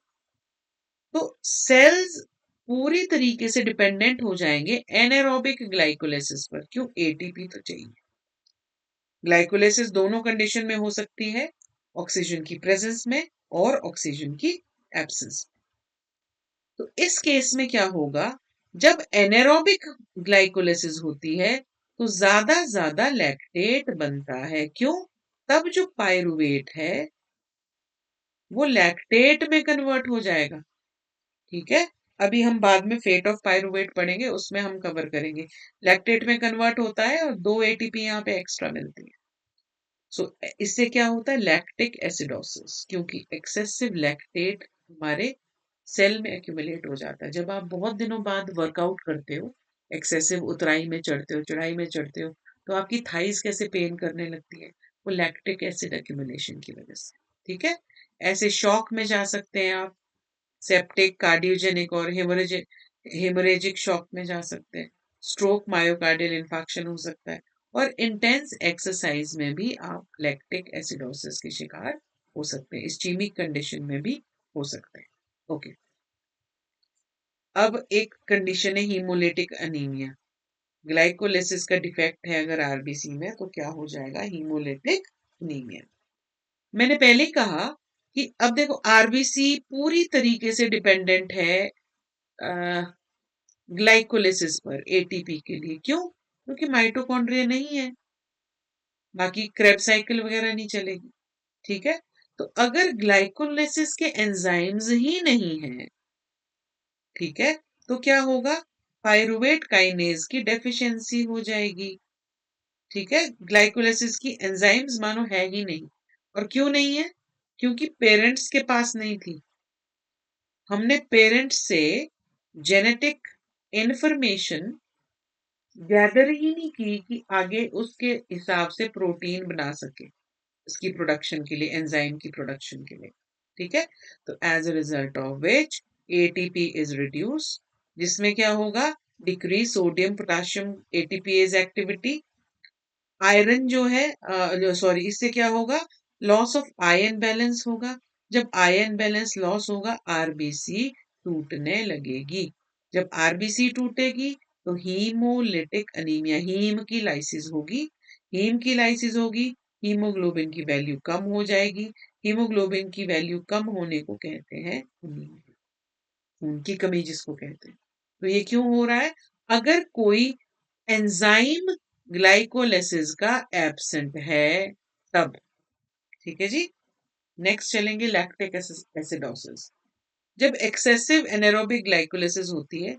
Speaker 1: तो सेल्स पूरी तरीके से डिपेंडेंट हो जाएंगे एनारोबिक ग्लाइकोलाइसिस पर। क्यों? एटीपी तो चाहिए। ग्लाइकोलाइसिस दोनों कंडीशन में हो सकती है, ऑक्सीजन की प्रेजेंस में और ऑक्सीजन की एब्सेंस। तो इस केस में क्या होगा, जब एनारोबिक ग्लाइकोलाइसिस होती है तो ज्यादा लैक्टेट बनता है। क्यों? तब जो पायरुवेट है वो लैक्टेट में कन्वर्ट हो जाएगा। ठीक है, अभी हम बाद में फेट ऑफ पायरुवेट पढ़ेंगे, उसमें हम कवर करेंगे। लैक्टेट में कन्वर्ट होता है और 2 ATP यहाँ पे एक्स्ट्रा मिलती है। सो इससे क्या होता है, लैक्टिक एसिडोसिस, क्योंकि एक्सेसिव लैक्टेट हमारे सेल में एक्यूमुलेट हो जाता है। जब आप बहुत दिनों बाद वर्कआउट करते हो, एक्सेसिव उतराई में चढ़ते हो, चढ़ाई में चढ़ते हो, तो आपकी थाइस कैसे पेन करने लगती है, वो लैक्टिक एसिड एक्यूमुलेशन की वजह से। ठीक है, ऐसे शॉक में जा सकते हैं आप, सेप्टिक, कार्डियोजेनिक और हेमोरेजिक शॉक में जा सकते हैं। स्ट्रोक, मायोकार्डियल इंफाक्शन हो सकता है, और इंटेंस एक्सरसाइज में भी आप लैक्टिक एसिडोसिस के शिकार हो सकते हैं। इस्चीमिक कंडीशन में भी हो सकते हैं। ओके, अब एक कंडीशन है हीमोलिटिक अनीमिया। ग्लाइकोलिसिस का डिफेक्ट है अगर आरबीसी में, तो क्या हो जाएगा, हीमोलिटिक अनीमिया। मैंने पहले ही कहा कि अब देखो आरबीसी पूरी तरीके से डिपेंडेंट है ग्लाइकोलिसिस पर एटीपी के लिए। क्यों? क्योंकि माइटोकॉन्ड्रिया नहीं है, बाकी क्रेब साइकिल वगैरह नहीं चलेगी। ठीक है, तो अगर ग्लाइकोलिसिस के एंजाइम्स ही नहीं है, ठीक है, तो क्या होगा, पायरुवेट काइनेज की डेफिशिएंसी हो जाएगी। ठीक है, ग्लाइकोलिसिस की एंजाइम्स मानो है ही नहीं। और क्यों नहीं है? क्योंकि पेरेंट्स के पास नहीं थी। हमने पेरेंट्स से जेनेटिक इंफॉर्मेशन गैदर ही नहीं की कि आगे उसके हिसाब से प्रोटीन बना सके इसकी प्रोडक्शन के लिए, एंजाइम की प्रोडक्शन के लिए। ठीक है, तो as a result of which ATP is reduce, जिसमें क्या होगा, decrease sodium potassium ATPase activity. Iron जो है, सॉरी, इससे क्या होगा, लॉस ऑफ आयन बैलेंस होगा। जब आयन बैलेंस लॉस होगा, आरबीसी टूटने लगेगी। जब आरबीसी टूटेगी तो हीमोलिटिक अनीमिया, हीम की लाइसिस होगी। हीम की लाइसिस होगी, हीमोग्लोबिन की वैल्यू कम हो जाएगी। हीमोग्लोबिन की वैल्यू कम होने को कहते हैं अनीमिया, खून की कमी जिसको कहते हैं। तो ये क्यों हो रहा है? अगर कोई एंजाइम ग्लाइकोलाइसिस का एब्सेंट है तब। ठीक है जी, नेक्स्ट चलेंगे लैक्टिक एसिडोसिस। जब एक्सेसिव एनारोबिक ग्लाइकोलाइसिस होती है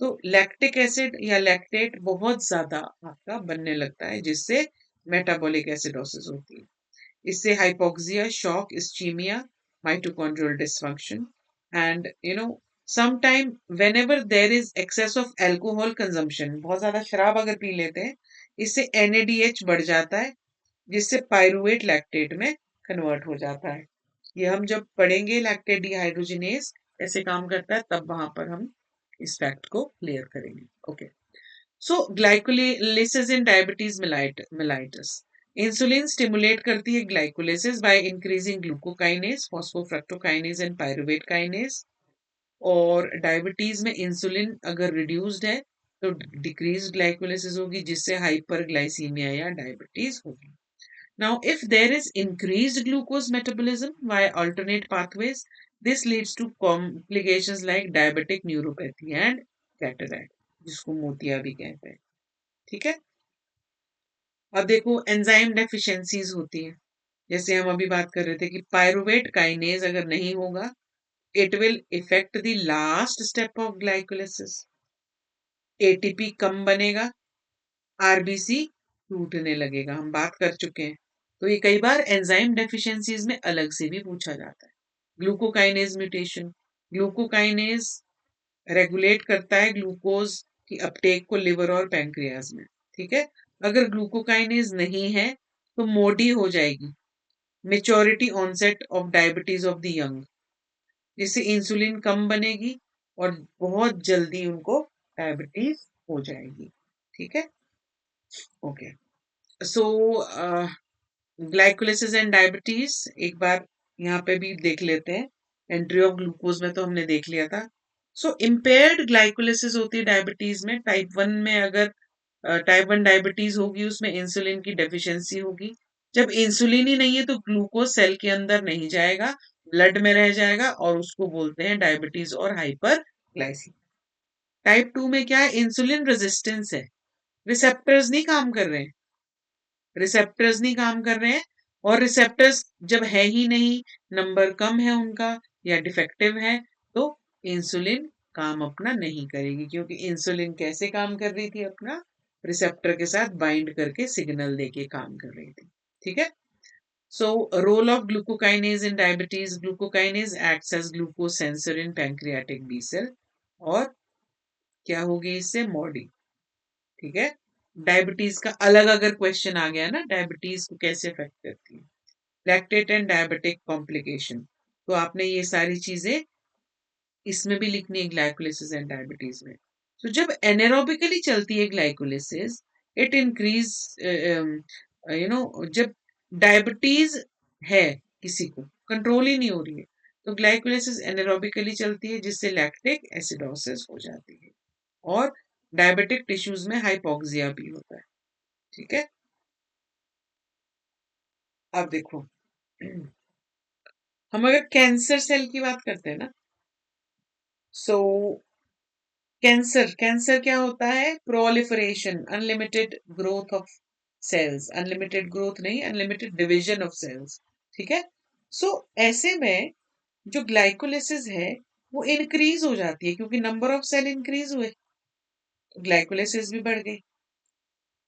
Speaker 1: तो लैक्टिक एसिड या लैक्टेट बहुत ज्यादा आपका बनने लगता है, जिससे मेटाबॉलिक एसिडोसिस होती है। इससे hypoxia, shock, ischaemia, mitochondrial dysfunction, and sometime whenever there is excess of alcohol consumption, बहुत ज्यादा शराब अगर पी लेते हैं, इससे NADH बढ़ जाता है, जिससे पायरुवेट लैक्टेट में कन्वर्ट हो जाता है। ये हम जब पढ़ेंगे लैक्टेट डिहाइड्रोजिनेज कैसे काम करता है, तब वहां पर हम इस फैक्ट को क्लियर करेंगे। Okay, so glycolysis in diabetes mellitus. Insulin stimulate करती है glycolysis by increasing glucokinase, फॉस्फोफ्रक्टोकाइनेज and pyruvate kinase. और डायबिटीज में इंसुलिन अगर रिड्यूस्ड है तो डिक्रीज ग्लाइकोलिसिस होगी, जिससे हाइपरग्लाइसीमिया या डायबिटीज होगी। Now, if there is increased glucose metabolism via alternate pathways, this leads to complications like diabetic neuropathy and cataract, जिसको मोतिया भी कहते हैं। ठीक है, अब देखो एंजाइम डेफिशिएंसीज होती है, जैसे हम अभी बात कर रहे थे कि पायरुवेट काइनेज अगर नहीं होगा, it will effect the last step of glycolysis, ATP कम बनेगा, आरबीसी टूटने लगेगा, हम बात कर चुके हैं। तो ये कई बार एंजाइम डेफिशिएंसीज में अलग से भी पूछा जाता है। ग्लूकोकाइनेज म्यूटेशन, ग्लूकोकाइनेज रेगुलेट करता है ग्लूकोज की अपटेक को लिवर और पैंक्रियाज में। ठीक है, अगर ग्लूकोकाइनेज नहीं है तो मोडी हो जाएगी, maturity onset of diabetes of the young, जिससे इंसुलिन कम बनेगी और बहुत जल्दी उनको डायबिटीज हो जाएगी। ठीक है, okay, so glycolysis and diabetes एक बार यहाँ पे भी देख लेते हैं। एंट्री ऑफ ग्लूकोज में तो हमने देख लिया था। सो इम्पेयर्ड ग्लाइकोलिसिस होती है डायबिटीज में। टाइप 1 में अगर टाइप 1 डायबिटीज होगी उसमें इंसुलिन की डेफिशिएंसी होगी। जब इंसुलिन ही नहीं है तो ग्लूकोज सेल के अंदर नहीं जाएगा, ब्लड में रह जाएगा और उसको बोलते हैं डायबिटीज और हाइपर ग्लाइसीमिया। टाइप 2 में क्या है, इंसुलिन रेजिस्टेंस है, रिसेप्टर्स नहीं काम कर रहे हैं, रिसेप्टर्स नहीं काम कर रहे हैं। और रिसेप्टर्स जब है ही नहीं, नंबर कम है उनका या डिफेक्टिव है, तो इंसुलिन काम अपना नहीं करेगी, क्योंकि इंसुलिन कैसे काम कर रही थी, अपना रिसेप्टर के साथ बाइंड करके सिग्नल देके काम कर रही थी। ठीक है, so role of glucokinase in diabetes, glucokinase acts as glucose sensor in pancreatic B cell, और क्या होगी इससे, मॉडी। ठीक है, डायबिटीज का अलग अगर क्वेश्चन आ गया ना, डायबिटीज को कैसे अफेक्ट करती है, लैक्टेट एंड डायबिटिक कॉम्प्लिकेशन, तो आपने ये सारी चीजें इसमें भी लिखनी है ग्लाइकोलिसिस एंड डायबिटीज में। तो जब एनारोबिकली चलती है ग्लाइकोलिसिस, इट इंक्रीज, जब डायबिटीज है किसी को, कंट्रोल ही नहीं हो रही है, तो ग्लाइकोलिसिस एनारोबिकली चलती है, जिससे लैक्टिक एसिडोसिस हो जाती है और डायबिटिक टिश्यूज में हाइपोक्सिया भी होता है। ठीक है, अब देखो हम अगर कैंसर सेल की बात करते हैं ना, सो कैंसर कैंसर क्या होता है, proliferation, unlimited growth of cells, unlimited growth नहीं, अनलिमिटेड डिवीजन ऑफ सेल्स। ठीक है, सो ऐसे में जो ग्लाइकोलिसिस है वो इंक्रीज हो जाती है, क्योंकि नंबर ऑफ सेल इंक्रीज हुए, ग्लाइकोलिसिस भी बढ़ गई।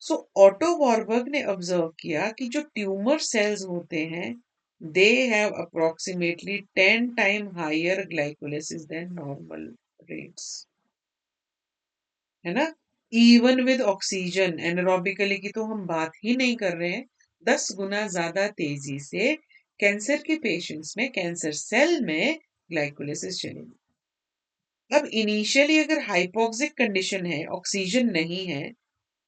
Speaker 1: सो ऑटो वॉरबर्ग ने ऑब्जर्व किया कि जो ट्यूमर सेल्स होते हैं, they have approximately 10 time higher glycolysis than normal rates, है ना। इवन विद ऑक्सीजन, एनारोबिकली की तो हम बात ही नहीं कर रहे हैं, 10 गुना ज्यादा तेजी से कैंसर के पेशेंट्स में, कैंसर सेल में ग्लाइकोलिसिस चलेगी। अब इनिशियली अगर हाइपोक्सिक कंडीशन है, ऑक्सीजन नहीं है,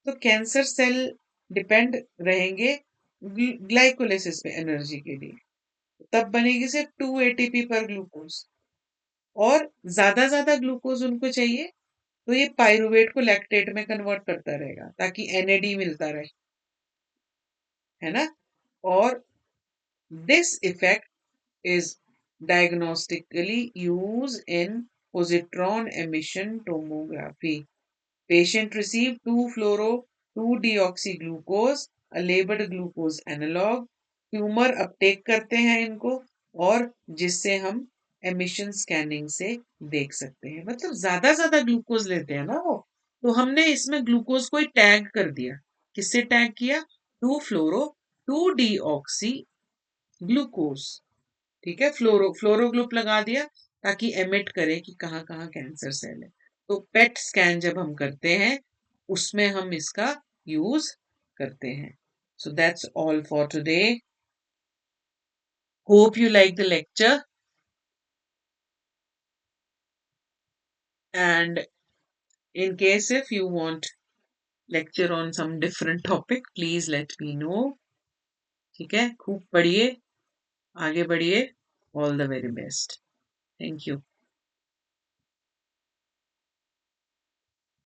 Speaker 1: तो कैंसर सेल डिपेंड रहेंगे ग्लाइकोलिसिस पे एनर्जी के लिए, तब बनेगी सिर्फ 2 एटीपी पर ग्लूकोज, और ज्यादा ग्लूकोज उनको चाहिए, तो ये पाइरुवेट को लैक्टेट में कन्वर्ट करता रहेगा ताकि एनएडी मिलता रहे, है ना। और this effect is diagnostically used in positron emission tomography. Patient receive 2-fluoro-2-deoxyglucose, a labeled glucose analog. Tumour Uptake करते हैं इनको, और जिससे हम एमिशन स्कैनिंग से देख सकते हैं, मतलब ज्यादा ग्लूकोज लेते हैं ना वो, तो हमने इसमें ग्लूकोज को टैग कर दिया। किससे टैग किया, 2-fluoro-2-deoxy ग्लूकोज। ठीक है, फ्लोरो ग्रुप लगा दिया ताकि एमिट करे कि कहाँ कहाँ कैंसर सेल है। तो पेट स्कैन जब हम करते हैं उसमें हम इसका यूज करते हैं। So that's all for today, hope you like the lecture. And in case if you want lecture on some different topic, please let me know. ठीक है, खूब पढ़िए, आगे बढ़िए. All the very best. Thank you.